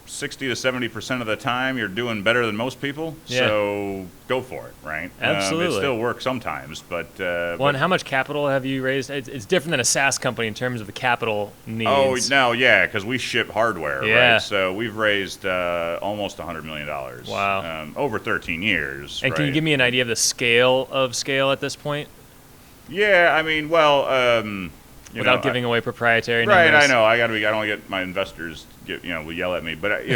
60 to 70% of the time, you're doing better than most people. Yeah. So go for it, right? Absolutely. It still works sometimes, but and how much capital have you raised? It's different than a SaaS company in terms of the capital needs. Oh, no, yeah, because we ship hardware, Yeah. right? So we've raised almost $100 million. Wow. Over 13 years. And can you give me an idea of the scale at this point? Yeah, I mean, well, without giving away proprietary right, numbers. I know. I don't want to get my investors will yell at me, but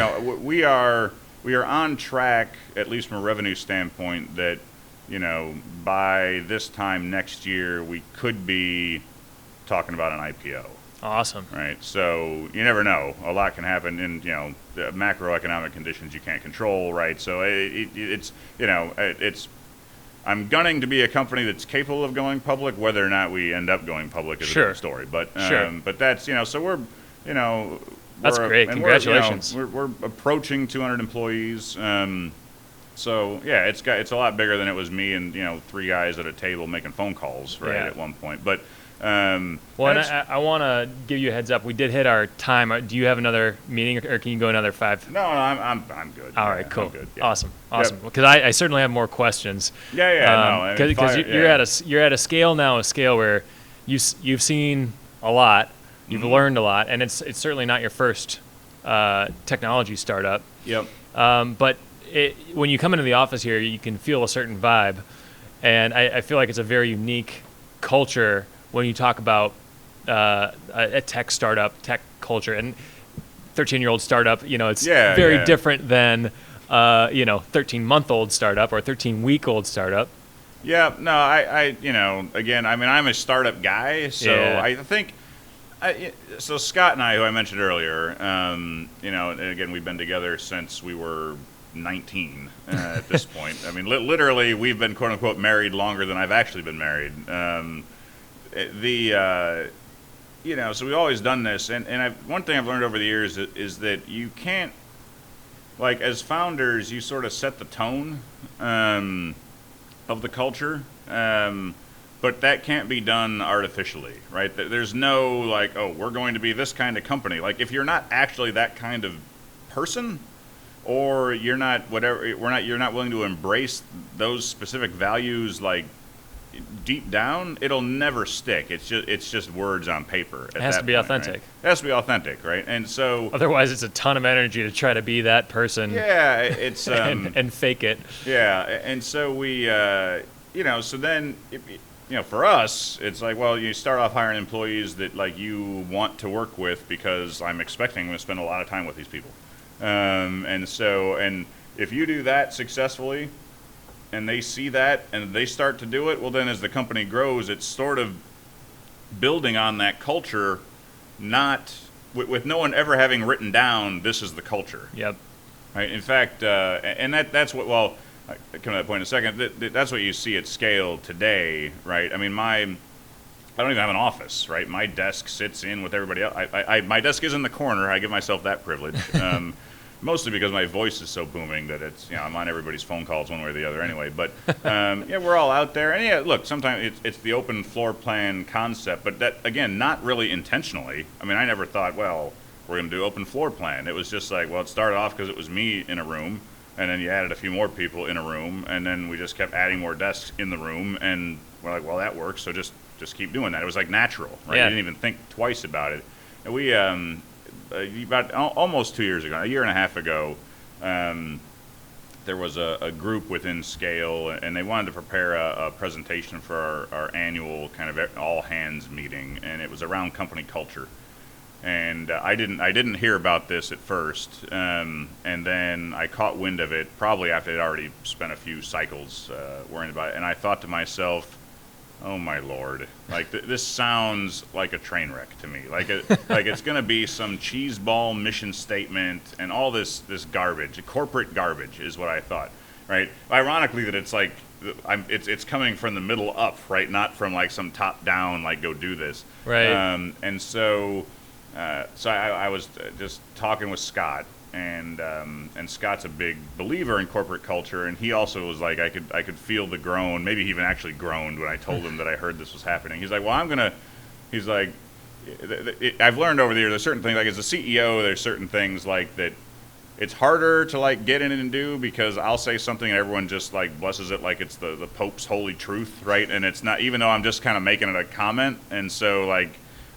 we are on track, at least from a revenue standpoint, that by this time next year we could be talking about an IPO. Awesome. Right. So you never know. A lot can happen in the macroeconomic conditions you can't control. Right. So it's I'm gunning to be a company that's capable of going public. Whether or not we end up going public is a different story. But but that's so we're that's great. Congratulations. We're approaching 200 employees. So yeah, it's a lot bigger than it was me and 3 guys at a table making phone calls at one point. But and I want to give you a heads up. We did hit our time. Do you have another meeting, or can you go another 5? No, I'm good. All right, cool. I'm good, yeah. Awesome. Because I certainly have more questions. Yeah. Because you're at a scale now, where you've seen a lot, you've learned a lot, and it's certainly not your first technology startup. Yep. But when you come into the office here, you can feel a certain vibe, and I feel like it's a very unique culture when you talk about a tech startup, tech culture, and 13-year-old startup. It's very different than 13-month-old startup or 13-week-old startup. Yeah. No. I again, I mean, I'm a startup guy, so I think. So Scott and I, who I mentioned earlier, and again, we've been together since we were 19 at this point. I mean, literally, we've been quote unquote married longer than I've actually been married. So we've always done this, and one thing I've learned over the years is that you can't, like, as founders, you sort of set the tone of the culture. But that can't be done artificially, right? There's no we're going to be this kind of company. Like, if you're not actually that kind of person, or you're not you're not willing to embrace those specific values, like, deep down, it'll never stick. It's just words on paper. It has to be authentic. Right? It has to be authentic, right? And so otherwise, it's a ton of energy to try to be that person. Yeah, it's and fake it. Yeah, and so we, so then. For us, it's like, well, you start off hiring employees that you want to work with, because I'm expecting them to spend a lot of time with these people. And if you do that successfully, and they see that and they start to do it, well, then as the company grows, it's sort of building on that culture, not with no one ever having written down, this is the culture. Yep. Right. In fact, and that's what. Well, I come to that point in a second. That's what you see at scale today, right? I mean, I don't even have an office, right? My desk sits in with everybody else. My desk is in the corner. I give myself that privilege, mostly because my voice is so booming that it's I'm on everybody's phone calls one way or the other anyway. But we're all out there, and look, sometimes it's the open floor plan concept, but that, again, not really intentionally. I mean, I never thought, well, we're going to do open floor plan. It was just like, well, it started off because it was me in a room. And then you added a few more people in a room, and then we just kept adding more desks in the room, and we're like, well, that works, so just keep doing that. It was like natural, right? Yeah. You didn't even think twice about it. And we, about almost 2 years ago, a year and a half ago, there was a group within Scale, and they wanted to prepare a presentation for our annual kind of all-hands meeting, and it was around company culture. And I didn't hear about this at first, and then I caught wind of it probably after I'd already spent a few cycles worrying about it, and I thought to myself, oh my Lord, like this sounds like a train wreck to me. Like it's going to be some cheeseball mission statement and all this garbage, corporate garbage is what I thought, right? Ironically, that it's like it's coming from the middle up, right? Not from like some top down, like go do this, right? And so. So I was just talking with Scott, and Scott's a big believer in corporate culture, and he also was like, I could feel the groan. Maybe he even actually groaned when I told him that I heard this was happening. He's like, well, he's like, I've learned over the years there's certain things, like as a CEO, there's certain things like that it's harder to like get in and do because I'll say something and everyone just like blesses it like it's the Pope's holy truth, right? And it's not, even though I'm just kind of making it a comment. And so like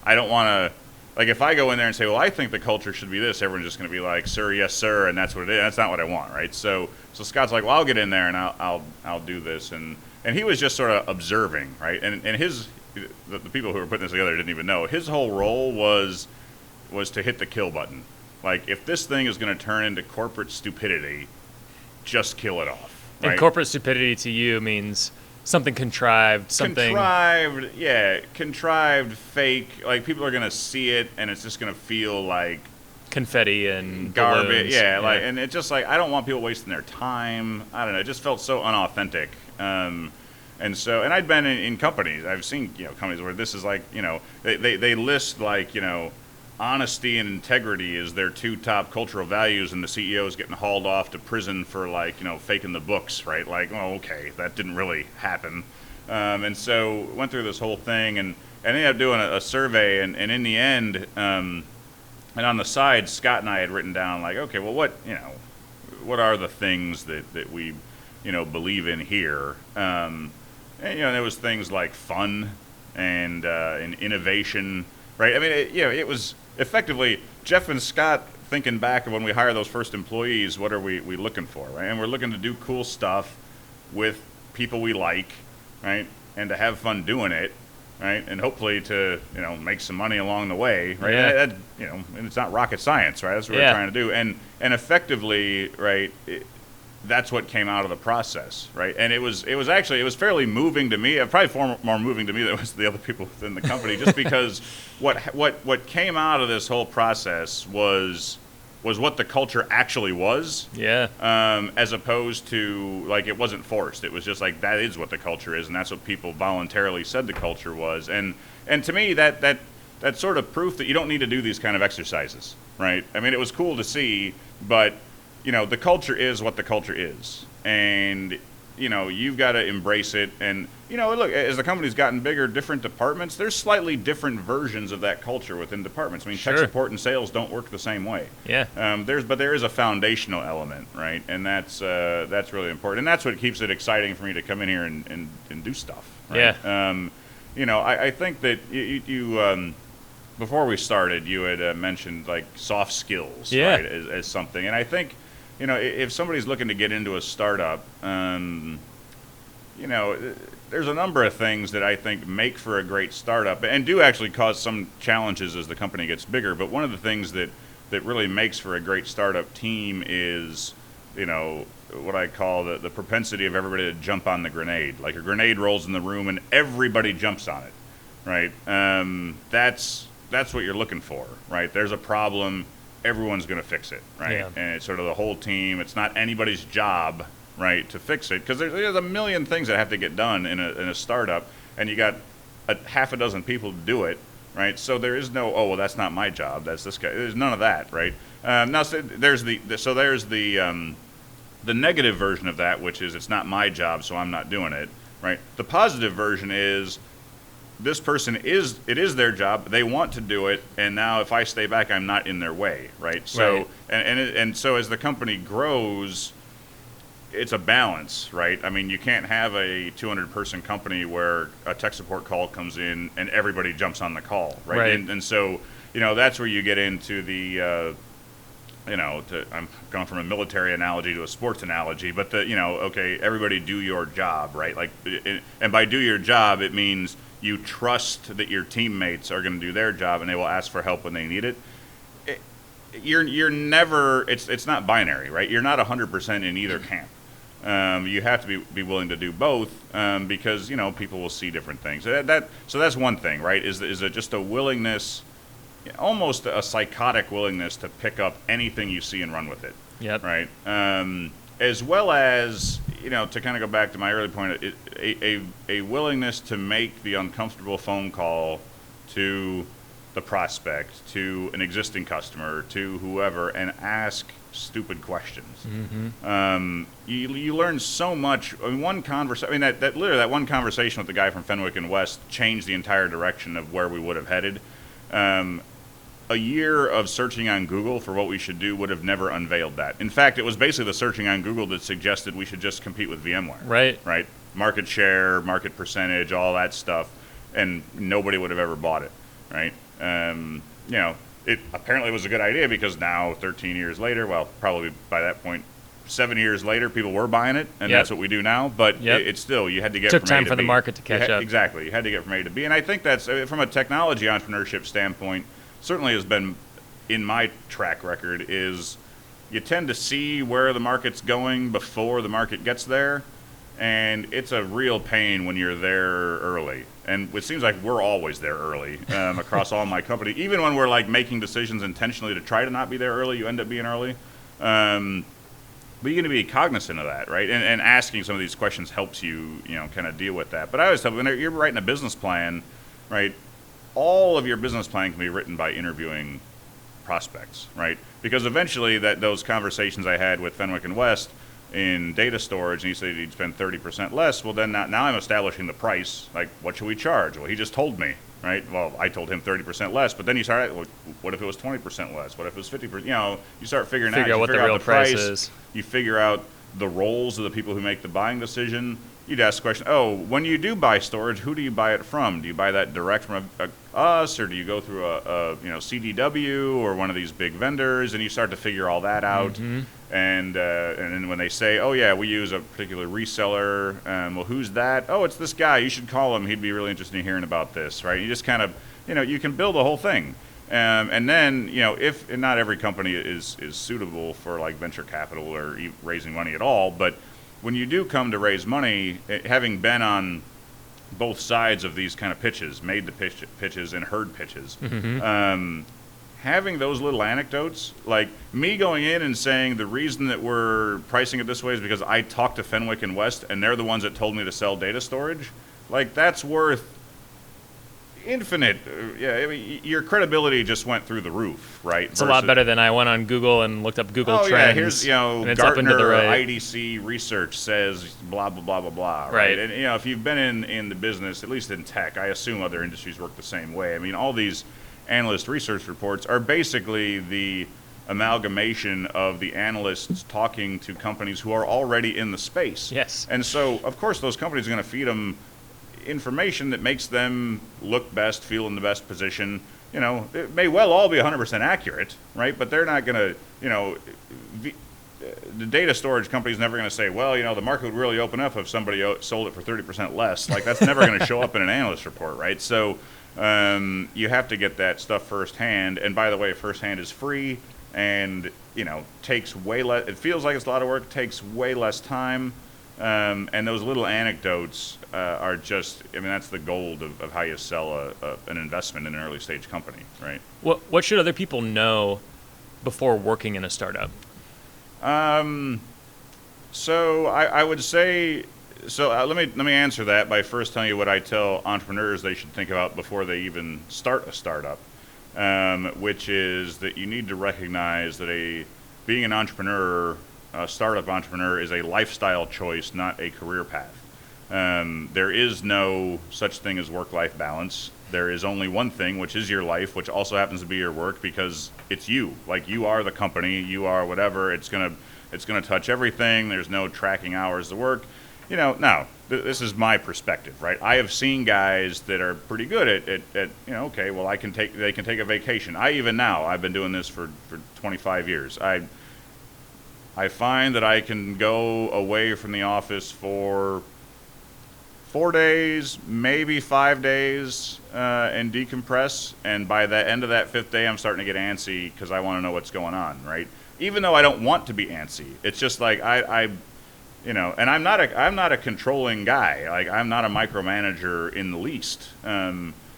I don't want to, like if I go in there and say, well, I think the culture should be this, everyone's just going to be like, sir, yes, sir, and that's what it is. That's not what I want, right? So Scott's like, well, I'll get in there and I'll do this, and he was just sort of observing, right? And the people who were putting this together didn't even know his whole role was to hit the kill button. Like, if this thing is going to turn into corporate stupidity, just kill it off. Right? And corporate stupidity to you means something contrived, something... Contrived, fake. Like, people are going to see it, and it's just going to feel like... confetti and garbage. balloons. Yeah, like, and it's just like, I don't want people wasting their time. I don't know. It just felt so unauthentic. And I'd been in companies. I've seen, companies where this is like, they list like, honesty and integrity is their 2 top cultural values, and the CEO is getting hauled off to prison for like, faking the books, right? Like, well, okay, that didn't really happen. And so went through this whole thing and ended up doing a survey, and in the end, and on the side, Scott and I had written down like, okay, well, what are the things that we, believe in here? And there was things like fun and innovation, right? I mean, it was effectively Jeff and Scott thinking back of when we hire those first employees. What are we looking for, right? And we're looking to do cool stuff with people we like, right? And to have fun doing it, right? And hopefully to make some money along the way, right? Yeah. And it's not rocket science, right? That's what we're trying to do, and effectively, right? That's what came out of the process, right? And it was fairly moving to me. Probably far more moving to me than it was to the other people within the company, just because what came out of this whole process was what the culture actually was. Yeah. As opposed to like it wasn't forced. It was just like that is what the culture is, and that's what people voluntarily said the culture was. And to me that's sort of proof that you don't need to do these kind of exercises, right? I mean, it was cool to see, but the culture is what the culture is, and you've got to embrace it. And look, as the company's gotten bigger, different departments, there's slightly different versions of that culture within departments. I mean, Sure. Tech support and sales don't work the same way. Yeah. There is a foundational element, right? And that's really important, and that's what keeps it exciting for me to come in here and do stuff. Right? Yeah. I think that you before we started, you had mentioned like soft skills, Yeah. right, as something, and I think. If somebody's looking to get into a startup, there's a number of things that I think make for a great startup and do actually cause some challenges as the company gets bigger. But one of the things that really makes for a great startup team is, what I call the propensity of everybody to jump on the grenade. Like a grenade rolls in the room and everybody jumps on it, right? That's what you're looking for, right? There's a problem. Everyone's going to fix it, right? Yeah. And it's sort of the whole team. It's not anybody's job, right, to fix it, because there's a million things that have to get done in a startup, and you got half a dozen people to do it, right? So there is no, oh, well, that's not my job. That's this guy. There's none of that, right? Now so there's the negative version of that, which is it's not my job, so I'm not doing it, right? The positive version is this person it is their job. They want to do it, and now if I stay back, I'm not in their way, right? So Right. and so as the company grows, it's a balance, right? I mean, you can't have a 200-person company where a tech support call comes in and everybody jumps on the call, right? Right. And so that's where you get into the I'm going from a military analogy to a sports analogy, but okay, everybody do your job, right? Like, and by do your job, it means you trust that your teammates are going to do their job and they will ask for help when they need it. You're never, it's not binary, right? You're not 100% in either camp. You have to be willing to do both because people will see different things. So that's one thing, right? Is it just a willingness, almost a psychotic willingness to pick up anything you see and run with it. Yep. Right. As well as to kind of go back to my early point, a willingness to make the uncomfortable phone call to the prospect, to an existing customer, to whoever, and ask stupid questions. Mm-hmm. You learn so much. I mean, that one conversation with the guy from Fenwick and West changed the entire direction of where we would have headed. a year of searching on Google for what we should do would have never unveiled that. In fact, it was basically the searching on Google that suggested we should just compete with VMware. Right. Market share, market percentage, all that stuff, and nobody would have ever bought it, right? It apparently was a good idea because now, 13 years later, well, probably by that point, 7 years later, people were buying it, and that's what we do now. But it's still, you had to get took from time A to for the B. market to catch up. Exactly, you had to get from A to B, and I think that's from a technology entrepreneurship standpoint. Certainly has been in my track record is you tend to see where the market's going before the market gets there, and it's a real pain when you're there early. And it seems like we're always there early across all my company. Even when we're like making decisions intentionally to try to not be there early, you end up being early. But you're going to be cognizant of that, right? And asking some of these questions helps you, kind of deal with that. But I always tell when you're writing a business plan, right, all of your business plan can be written by interviewing prospects, right? Because eventually those conversations I had with Fenwick and West in data storage, and he said he'd spend 30% less, well, then now I'm establishing the price. Like, what should we charge? Well, he just told me, right? Well, I told him 30% less, but then you start, well, what if it was 20% less? What if it was 50%? You start figuring out what the real price is. You figure out the roles of the people who make the buying decision. You'd ask the question, oh, when you do buy storage, who do you buy it from? Do you buy that direct from us, or do you go through a CDW or one of these big vendors? And you start to figure all that out. Mm-hmm. And then when they say, oh, yeah, we use a particular reseller, well, who's that? Oh, it's this guy. You should call him. He'd be really interested in hearing about this, right? You just kind of, you can build a whole thing. And then, if and not every company is suitable for like venture capital or raising money at all, but when you do come to raise money, having been on both sides of these kind of pitches, made the pitches and heard pitches, mm-hmm. Having those little anecdotes, like me going in and saying the reason that we're pricing it this way is because I talked to Fenwick and West and they're the ones that told me to sell data storage, like that's worth infinite. Your credibility just went through the roof, right? It's a lot better than I went on Google and looked up Google Trends. Yeah, here's Gartner IDC research says blah blah blah blah blah, right? And if you've been in the business, at least in tech, I assume other industries work the same way. I mean, all these analyst research reports are basically the amalgamation of the analysts talking to companies who are already in the space. Yes. And so, of course, those companies are going to feed them information that makes them look best, feel in the best position. It may well all be 100% accurate, right? But they're not going to, the data storage company is never going to say, well, the market would really open up if somebody sold it for 30% less. Like, that's never going to show up in an analyst report, right? So you have to get that stuff firsthand. And by the way, firsthand is free and, takes way less. It feels like it's a lot of work, takes way less time. And those little anecdotes are just, that's the gold of how you sell an investment in an early stage company, right? What should other people know before working in a startup? So I would say, let me answer that by first telling you what I tell entrepreneurs they should think about before they even start a startup, which is that you need to recognize that being an entrepreneur, a startup entrepreneur, is a lifestyle choice, not a career path. There is no such thing as work-life balance. There is only one thing, which is your life, which also happens to be your work because it's you. Like, you are the company, you are whatever. It's gonna touch everything. There's no tracking hours to work. Now this is my perspective, right? I have seen guys that are pretty good at okay, well, they can take a vacation. I've been doing this for 25 years. I find that I can go away from the office for 4 days, maybe 5 days, and decompress. And by the end of that fifth day, I'm starting to get antsy because I want to know what's going on, right? Even though I don't want to be antsy, it's just like and I'm not a controlling guy. Like, I'm not a micromanager in the least.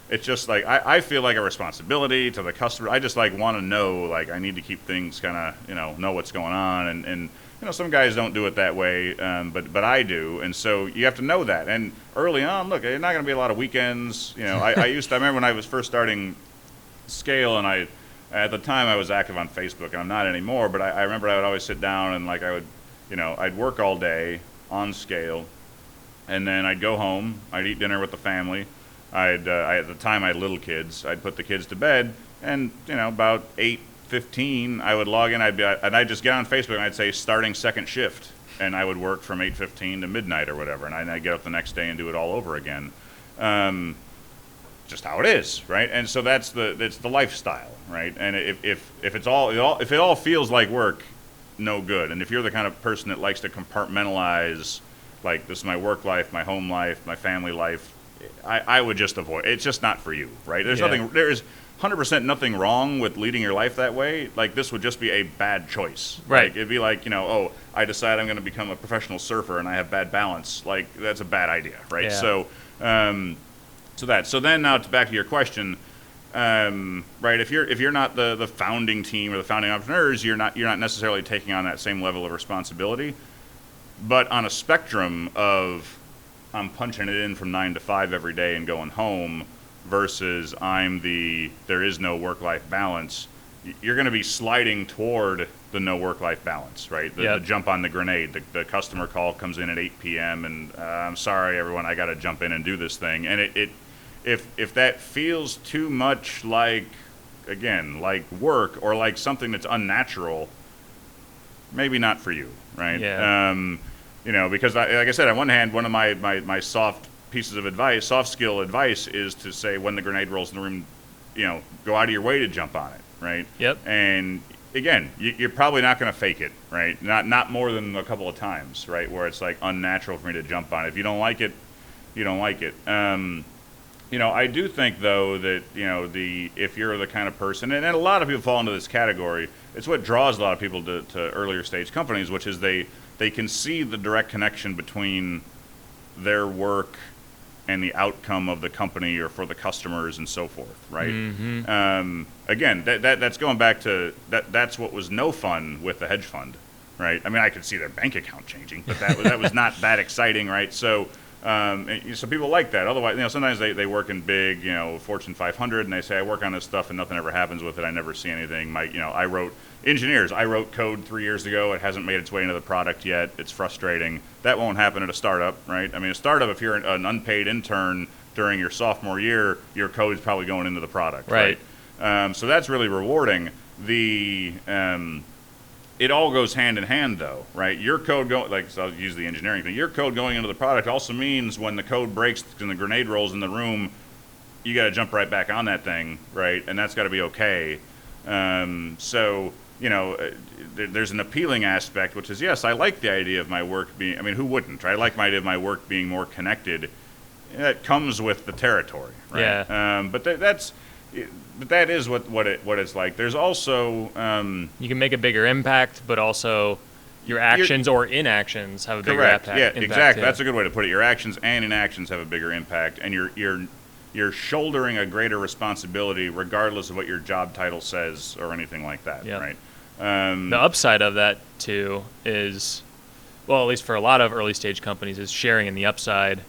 It's just like I feel like a responsibility to the customer. I just want to know, I need to keep things kind of know what's going on, and some guys don't do it that way, but I do, and so you have to know that. And early on, look, there's not going to be a lot of weekends. I remember when I was first starting Scale, and at the time I was active on Facebook, and I'm not anymore. But I remember I would always sit down and I'd work all day on Scale, and then I'd go home, I'd eat dinner with the family. At the time I had little kids. I'd put the kids to bed, And about 8:15, I would log in. I'd just get on Facebook and I'd say starting second shift, and I would work from 8:15 to midnight or whatever, and I'd get up the next day and do it all over again. Just how it is, right? And so it's the lifestyle, right? And if it all feels like work, no good. And if you're the kind of person that likes to compartmentalize, like, this is my work life, my home life, my family life, I would just avoid. It's just not for you, right? There is 100% nothing wrong with leading your life that way. Like, this would just be a bad choice. Right. Like, it'd be like, I decide I'm going to become a professional surfer and I have bad balance. Like, that's a bad idea, right? Yeah. So then now back to your question, right? If you're not the founding team or the founding entrepreneurs, you're not necessarily taking on that same level of responsibility. But on a spectrum of, I'm punching it in from 9 to 5 every day and going home, versus there is no work-life balance, you're going to be sliding toward the no work-life balance, right? The jump on the grenade. The customer call comes in at 8 p.m. and I'm sorry, everyone, I got to jump in and do this thing. And if that feels too much like work, or like something that's unnatural, maybe not for you, right? Yeah. Because like I said, on one hand, one of my soft pieces of advice, soft skill advice, is to say, when the grenade rolls in the room, go out of your way to jump on it, right? Yep. And again, you're probably not going to fake it, right? Not more than a couple of times, right? Where it's like unnatural for me to jump on it. If you don't like it, you don't like it. I do think, though, that if you're the kind of person, and a lot of people fall into this category, it's what draws a lot of people to earlier stage companies, which is they can see the direct connection between their work and the outcome of the company or for the customers and so forth, right? Mm-hmm. Again, that's going back to that's what was no fun with the hedge fund, right? I mean, I could see their bank account changing, but that was not that exciting, right? So people like that. Otherwise, sometimes they work in big, Fortune 500, and they say, I work on this stuff and nothing ever happens with it. I never see anything. I wrote code 3 years ago. It hasn't made its way into the product yet. It's frustrating. That won't happen at a startup, right? I mean, a startup, if you're an unpaid intern during your sophomore year, your code is probably going into the product, right? So that's really rewarding. It all goes hand in hand, though, right? Your code so I'll use the engineering thing. Your code going into the product also means when the code breaks and the grenade rolls in the room, you got to jump right back on that thing, right? And that's got to be okay. There's an appealing aspect, which is, yes, I like the idea of my work being, who wouldn't, right? I like my idea of my work being more connected. That comes with the territory, right? Yeah. But that is what it's like. There's also you can make a bigger impact, but also your actions or inactions have a bigger impact. Yeah, exactly. That's a good way to put it. Your actions and inactions have a bigger impact, and you're shouldering a greater responsibility regardless of what your job title says or anything like that, right? The upside of that too is, well, at least for a lot of early stage companies, is sharing in the upside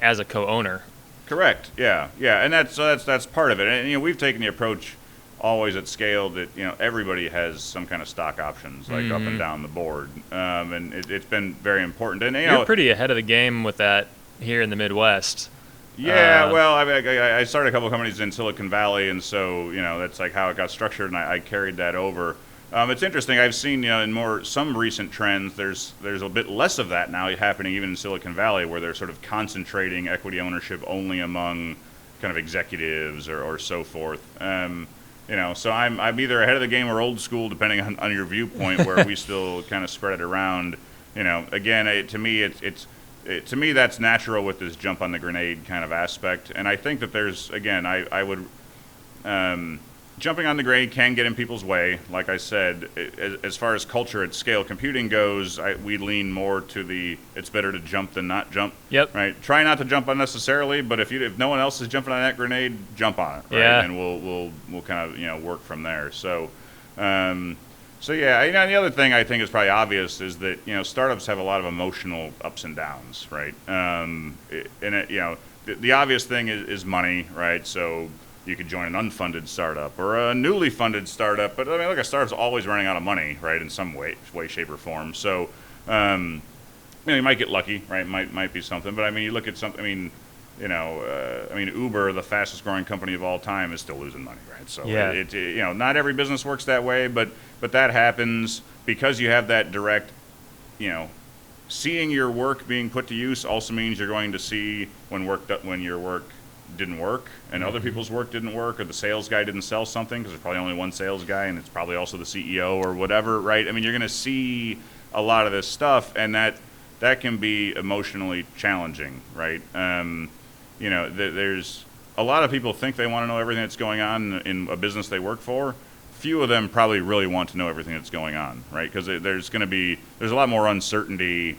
as a co-owner. Correct. Yeah, and that's part of it. And we've taken the approach always at scale that everybody has some kind of stock options, like up and down the board, and it's been very important. And you're pretty ahead of the game with that here in the Midwest. Yeah, well, I started a couple of companies in Silicon Valley, and so that's like how it got structured, and I carried that over. It's interesting. I've seen in some recent trends, there's a bit less of that now happening even in Silicon Valley, where they're sort of concentrating equity ownership only among kind of executives or so forth. So I'm either ahead of the game or old school, depending on your viewpoint, where we still kind of spread it around. Again, to me that's natural with this jump on the grenade kind of aspect, and I think that there's, again, I would. Jumping on the grenade can get in people's way. Like I said, as far as culture at scale computing goes, we lean more to it's better to jump than not jump. Yep. Right. Try not to jump unnecessarily, but if no one else is jumping on that grenade, jump on it. Right? Yeah. And we'll kind of work from there. So yeah. The other thing I think is probably obvious is that startups have a lot of emotional ups and downs, right? The obvious thing is money, right? So you could join an unfunded startup or a newly funded startup, but a startup's always running out of money, right, in some way, shape, or form. So, you might get lucky, right? Might be something, but you look at something. I mean, Uber, the fastest growing company of all time, is still losing money, right? So Yeah. not every business works that way, but that happens because you have that direct, seeing your work being put to use also means you're going to see when your work didn't work and other people's work didn't work, or the sales guy didn't sell something, because there's probably only one sales guy and it's probably also the CEO or whatever, right? I mean, you're going to see a lot of this stuff, and that can be emotionally challenging, right? There's a lot of people think they want to know everything that's going on in a business they work for. Few of them probably really want to know everything that's going on, right? Because there's a lot more uncertainty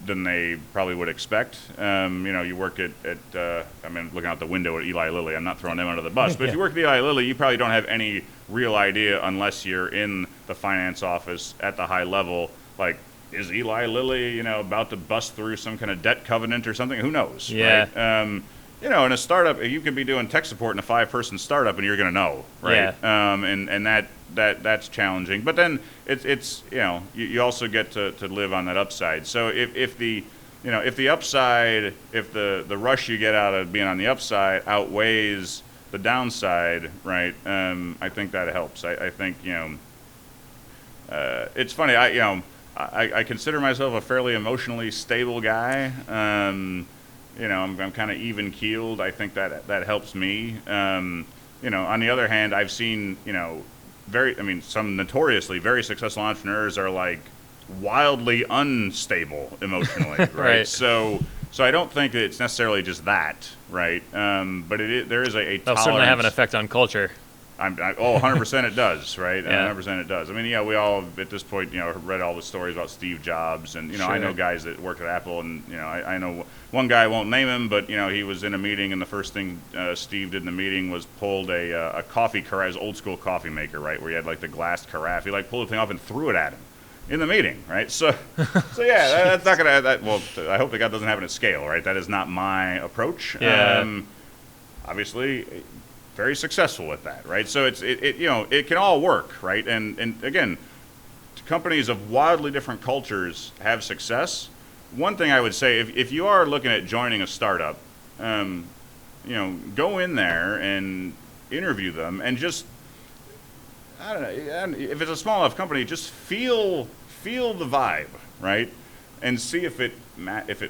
than they probably would expect. You work at looking out the window at Eli Lilly. I'm not throwing them under the bus, but if you work at Eli Lilly, you probably don't have any real idea unless you're in the finance office at the high level. Like, is Eli Lilly, about to bust through some kind of debt covenant or something? Who knows? Yeah. Right? In a startup, you could be doing tech support in a 5-person startup, and you're going to know, right? Yeah. And that's challenging. But then it's you also get to live on that upside. So if the upside, if the rush you get out of being on the upside outweighs the downside, right? I think that helps. I think it's funny. I consider myself a fairly emotionally stable guy. I'm kind of even keeled. I think that helps me. On the other hand, I've seen, some notoriously very successful entrepreneurs are like wildly unstable emotionally, right? Right. So I don't think that it's necessarily just that, right? But there is a They'll tolerance. certainly have an effect on culture. 100% it does, right? Yeah. 100% it does. I mean, we all, at this point, read all the stories about Steve Jobs, and, Sure. I know guys that worked at Apple, and, I know one guy, I won't name him, but, he was in a meeting, and the first thing Steve did in the meeting was pulled a coffee carafe, old school coffee maker, right, where he had, like, the glass carafe. He, pulled the thing off and threw it at him in the meeting, right? So yeah, that's not going to, I hope the guy doesn't have it at scale, right? That is not my approach. Yeah. Obviously, very successful with that, right? So it can all work, right? And again, companies of wildly different cultures have success. One thing I would say, if you are looking at joining a startup, go in there and interview them, and just, I don't know, if it's a small enough company, just feel the vibe, right? And see if it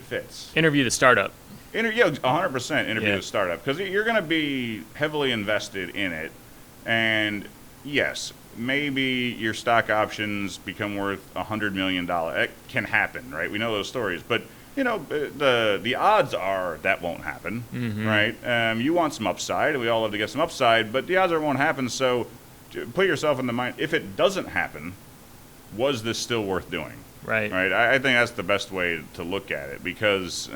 fits. Interview the startup. 100% interview Yeah. the startup, because you're going to be heavily invested in it, and yes, maybe your stock options become worth $100 million. It can happen, right? We know those stories, but the odds are that won't happen, right? You want some upside, and we all love to get some upside, but the odds are it won't happen. So put yourself in the mind: if it doesn't happen, was this still worth doing? Right. Right. I think that's the best way to look at it, because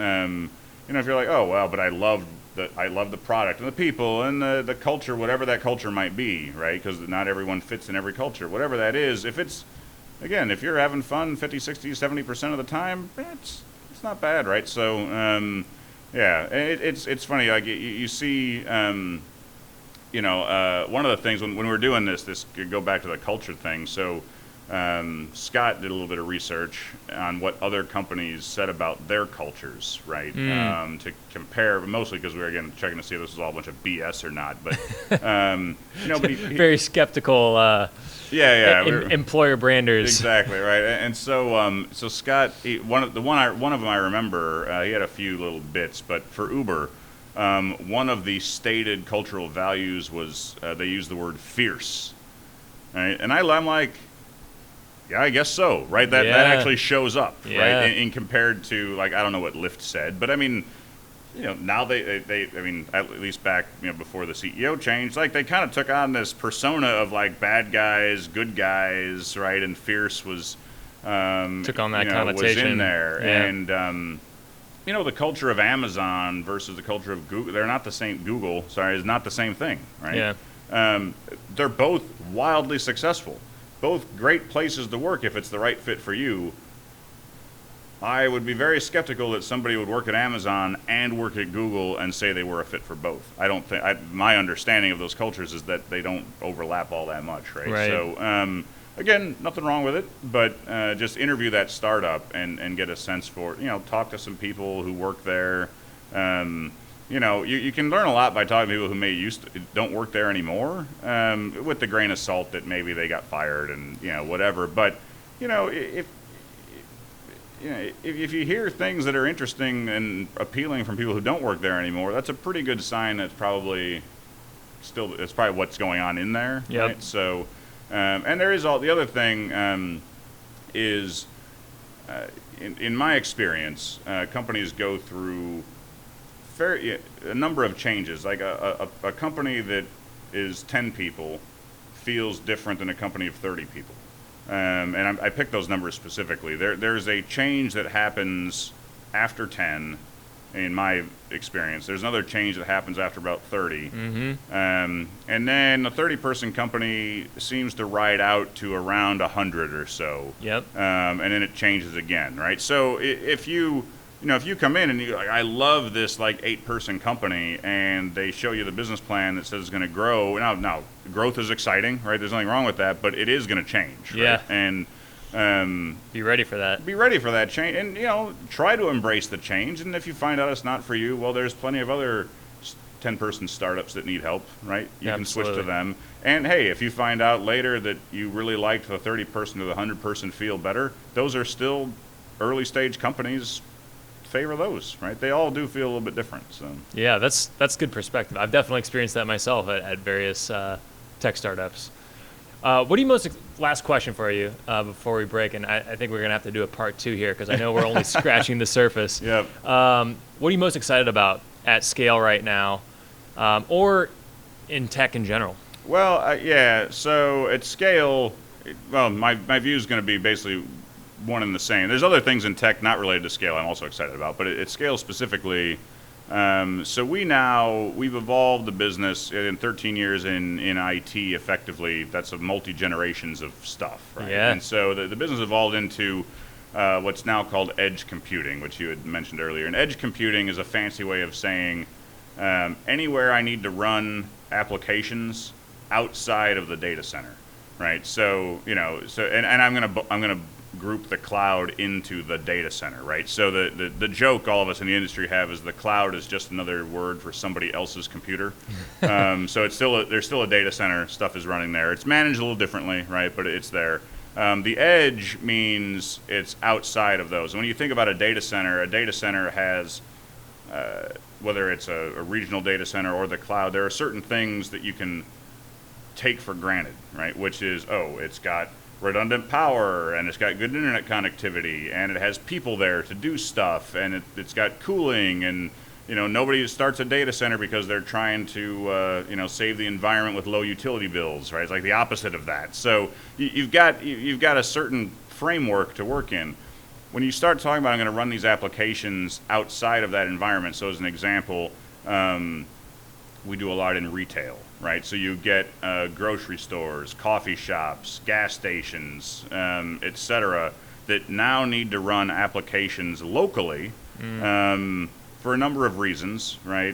if you're like, oh well, but I love the product and the people and the culture, whatever that culture might be, right? Because not everyone fits in every culture, whatever that is. If you're having fun 50, 60, 70% of the time, it's not bad, right? So it's funny. Like you see, one of the things when we're doing this could go back to the culture thing. So Scott did a little bit of research on what other companies said about their cultures, right? To compare, mostly because we were, again, checking to see if this was all a bunch of BS or not. But, but very skeptical employer branders. Exactly, right. And so Scott, one of them I remember, he had a few little bits, but for Uber, one of the stated cultural values was they used the word fierce, right? And I'm like, yeah, I guess so, right? That actually shows up, right? In compared to, like, I don't know what Lyft said, but I mean, now they I mean, at least back, before the CEO changed, like, they kind of took on this persona of, like, bad guys, good guys, right? And fierce was took on that connotation. Was in there, yeah. And the culture of Amazon versus the culture of Google, they're not the same. Google, sorry, is not the same thing, right? Yeah. They're both wildly successful. Both great places to work if it's the right fit for you. I would be very skeptical that somebody would work at Amazon and work at Google and say they were a fit for both. I don't think. My understanding of those cultures is that they don't overlap all that much, right? Right. So again, nothing wrong with it, but just interview that startup and get a sense for, talk to some people who work there. You can learn a lot by talking to people who don't work there anymore, with the grain of salt that maybe they got fired and whatever. But if you hear things that are interesting and appealing from people who don't work there anymore, that's a pretty good sign that's probably what's going on in there. Yep. Right? So, and there is the other thing is, in my experience, companies go through a number of changes. Like a company that is 10 people feels different than a company of 30 people. And I picked those numbers specifically. There's a change that happens after 10, in my experience. There's another change that happens after about 30. Mm-hmm. And then a 30-person company seems to ride out to around 100 or so. Yep. And then it changes again, right? So if you come in and you're like, I love this 8-person company, and they show you the business plan that says it's going to grow. Now, growth is exciting, right? There's nothing wrong with that, but it is going to change. Right? Yeah. And be ready for that. Be ready for that change, and try to embrace the change. And if you find out it's not for you, well, there's plenty of other 10-person startups that need help, right? You can switch to them. And hey, if you find out later that you really liked the 30-person or the 100-person feel better, those are still early stage companies. Favor those, right? They all do feel a little bit different. So yeah, that's good perspective. I've definitely experienced that myself at various tech startups. What do you last question for you before we break, and I think we're gonna have to do a part 2 here because I know we're only scratching the surface. Yep. What are you most excited about at scale right now, or in tech in general? Well, yeah. So at scale, my view is going to be basically one and the same. There's other things in tech not related to scale I'm also excited about, but at scale specifically. So we've evolved the business in 13 years in IT effectively. That's a multi-generations of stuff, right? Yeah. And so the business evolved into what's now called edge computing, which you had mentioned earlier. And edge computing is a fancy way of saying anywhere I need to run applications outside of the data center, right? So and I'm gonna group the cloud into the data center, right? So the joke all of us in the industry have is the cloud is just another word for somebody else's computer. So there's still a data center. Stuff is running there. It's managed a little differently, right? But it's there. The edge means it's outside of those. When you think about a data center has whether it's a regional data center or the cloud, there are certain things that you can take for granted, right? Which is, it's got redundant power, and it's got good internet connectivity, and it has people there to do stuff, and it's got cooling, and nobody starts a data center because they're trying to save the environment with low utility bills, right? It's like the opposite of that. So you've got a certain framework to work in. When you start talking about I'm going to run these applications outside of that environment, so as an example, we do a lot in retail, right? So you get grocery stores, coffee shops, gas stations, et cetera, that now need to run applications locally for a number of reasons, right?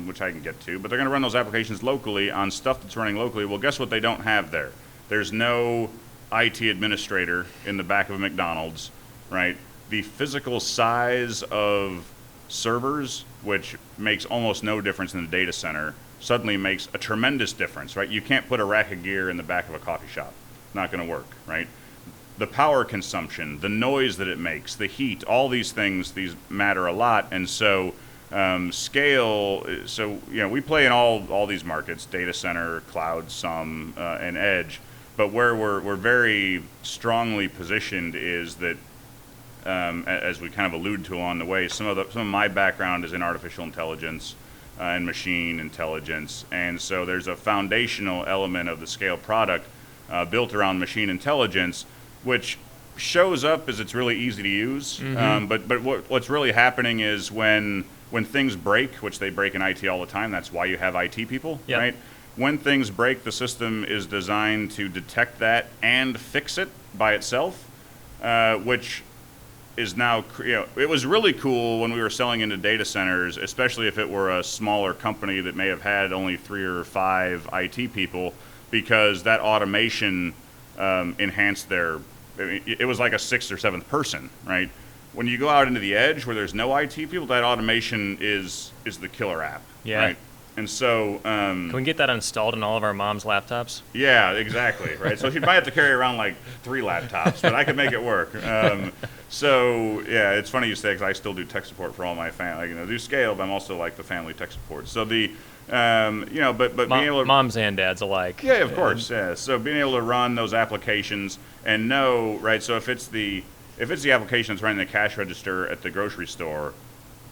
Which I can get to, but they're going to run those applications locally on stuff that's running locally. Well, guess what they don't have there? There's no IT administrator in the back of a McDonald's, right? The physical size of servers, which makes almost no difference in the data center, suddenly makes a tremendous difference, right? You can't put a rack of gear in the back of a coffee shop. Not going to work, right? The power consumption, the noise that it makes, the heat, all these things, these matter a lot. And so scale, we play in all these markets, data center, cloud, some, and edge. But where we're very strongly positioned is that, as we kind of alluded to along the way, some of my background is in artificial intelligence and machine intelligence, and so there's a foundational element of the scale product built around machine intelligence, which shows up as it's really easy to use. Mm-hmm. But what's really happening is when things break, which they break in IT all the time, that's why you have IT people, yep. Right? When things break, the system is designed to detect that and fix it by itself, which is now, it was really cool when we were selling into data centers, especially if it were a smaller company that may have had only 3 or 5 IT people, because that automation enhanced it was like a 6th or 7th person, right? when you go out into the edge where there's no IT people, that automation is the killer app. Yeah. Right? And so, can we get that installed in all of our mom's laptops? Yeah, exactly. Right. So she might have to carry around like 3 laptops, but I could make it work. So yeah, it's funny you say, because I still do tech support for all my family. You know, do scale, but I'm also like the family tech support. So the, you know, but being able to, moms and dads alike. Yeah, of course. Yeah. So being able to run those applications and know, right. So if it's the application that's running the cash register at the grocery store,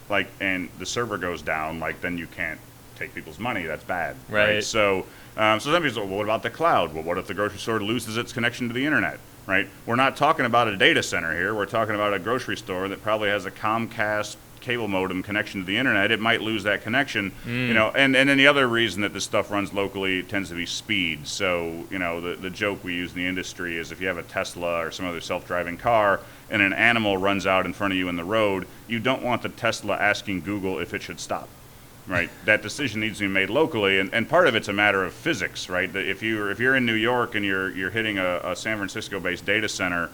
like, and the server goes down, like, then you can't take people's money. That's bad. Right. So, so some people say, well, what about the cloud? Well, what if the grocery store loses its connection to the internet? Right. We're not talking about a data center here. We're talking about a grocery store that probably has a Comcast cable modem connection to the internet. It might lose that connection. You know, and then the other reason that this stuff runs locally tends to be speed. So, you know, the joke we use in the industry is if you have a Tesla or some other self-driving car and an animal runs out in front of you in the road, you don't want the Tesla asking Google if it should stop. Right, that decision needs to be made locally, and part of it's a matter of physics, right? That if you're in New York and you're hitting a San Francisco-based data center,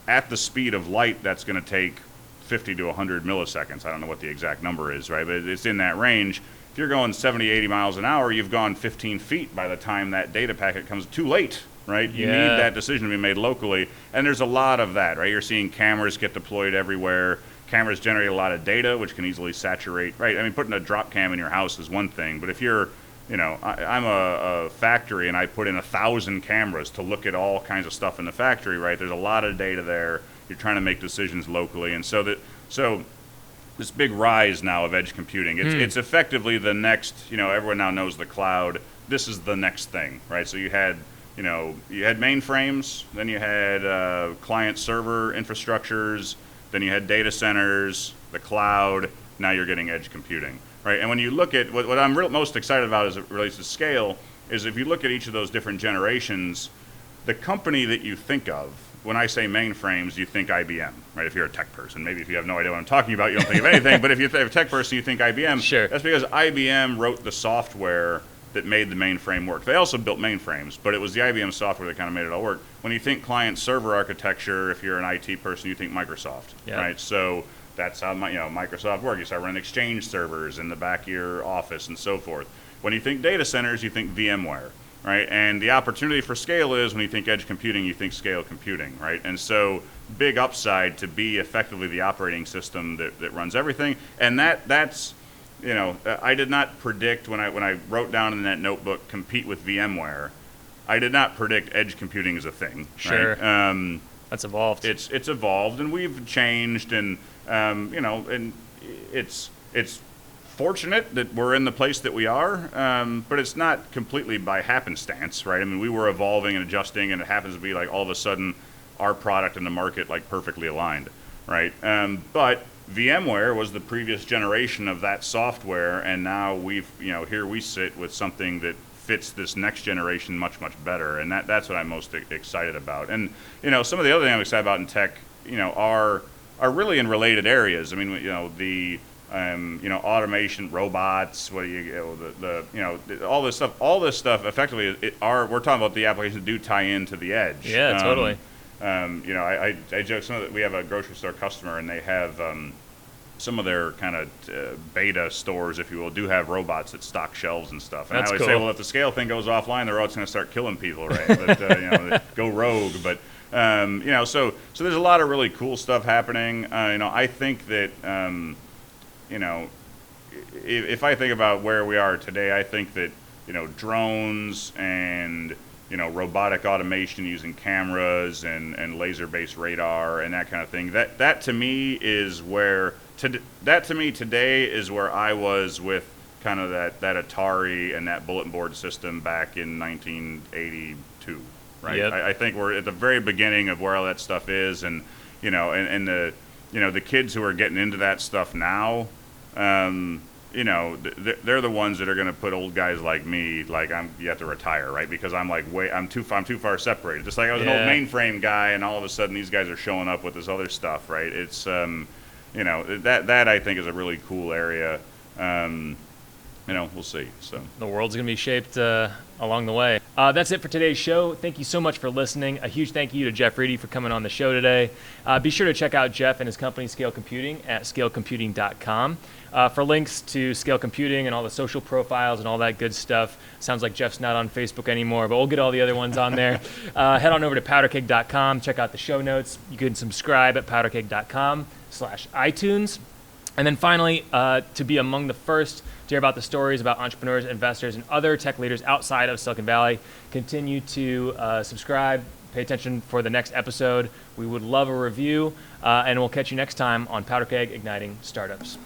at the speed of light, that's going to take 50 to 100 milliseconds. I don't know what the exact number is, right? But it's in that range. If you're going 70, 80 miles an hour, you've gone 15 feet by the time that data packet comes. Too late, right? You need that decision to be made locally, and there's a lot of that, right? You're seeing cameras get deployed everywhere. Cameras generate a lot of data, which can easily saturate, right? I mean, putting a drop cam in your house is one thing, but if you're, you know, I'm a factory and I put in 1,000 cameras to look at all kinds of stuff in the factory, right? There's a lot of data there. You're trying to make decisions locally, and so this big rise now of edge computing, it's effectively the next, you know, everyone now knows the cloud. This is the next thing, right? So you had mainframes, then you had client server infrastructures, then you had data centers, the cloud, now you're getting edge computing, right? And when you look at, what I'm most excited about as it relates to scale, is if you look at each of those different generations, the company that you think of, when I say mainframes, you think IBM, right? If you're a tech person. Maybe if you have no idea what I'm talking about, you don't think of anything, but if you're a tech person, you think IBM. Sure. That's because IBM wrote the software that made the mainframe work. They also built mainframes, but it was the IBM software that kind of made it all work. When you think client-server architecture, if you're an IT person, you think Microsoft, right? So that's how Microsoft works. You start running Exchange servers in the back of your office and so forth. When you think data centers, you think VMware, right? And the opportunity for scale is when you think edge computing, you think scale computing, right? And so big upside to be effectively the operating system that runs everything, and that's. You know, I did not predict when I wrote down in that notebook compete with VMware. I did not predict edge computing as a thing. Sure. Right? That's evolved. It's evolved, and we've changed, and you know, and it's fortunate that we're in the place that we are, but it's not completely by happenstance, right? I mean, we were evolving and adjusting, and it happens to be like all of a sudden our product and the market like perfectly aligned, right? But VMware was the previous generation of that software, and now here we sit with something that fits this next generation much, much better, and that's what I'm most excited about. And you know, some of the other things I'm excited about in tech, you know, are really in related areas. I mean, you know, the automation, robots, all this stuff. Effectively, we're talking about the applications that do tie into the edge. Yeah, totally. You know, I joke. We have a grocery store customer, and they have some of their kind of beta stores, if you will, do have robots that stock shelves and stuff. And That's I always cool. say, well, if the scale thing goes offline, they're all going to start killing people, right? But you know, they go rogue. But you know, so there's a lot of really cool stuff happening. You know, I think that you know, if I think about where we are today, I think that, you know, drones and, you know, robotic automation using cameras and laser-based radar and that kind of thing, that to me is where today is where I was with kind of that Atari and that bulletin board system back in 1982, right? Yep. I think we're at the very beginning of where all that stuff is, and you know, and the, you know, the kids who are getting into that stuff now, you know, they're the ones that are going to put old guys like me, like you have to retire, right? Because I'm too far separated. Just like I was an old mainframe guy, and all of a sudden these guys are showing up with this other stuff, right? It's you know, that I think is a really cool area. we'll see. So the world's going to be shaped along the way. That's it for today's show. Thank you so much for listening. A huge thank you to Jeff Reedy for coming on the show today. Be sure to check out Jeff and his company, Scale Computing, at scalecomputing.com. For links to Scale Computing and all the social profiles and all that good stuff. Sounds like Jeff's not on Facebook anymore, but we'll get all the other ones on there. Head on over to powderkeg.com. Check out the show notes. You can subscribe at powderkeg.com/iTunes. And then finally, to be among the first to hear about the stories about entrepreneurs, investors, and other tech leaders outside of Silicon Valley, continue to subscribe, pay attention for the next episode. We would love a review, and we'll catch you next time on Powderkeg Igniting Startups.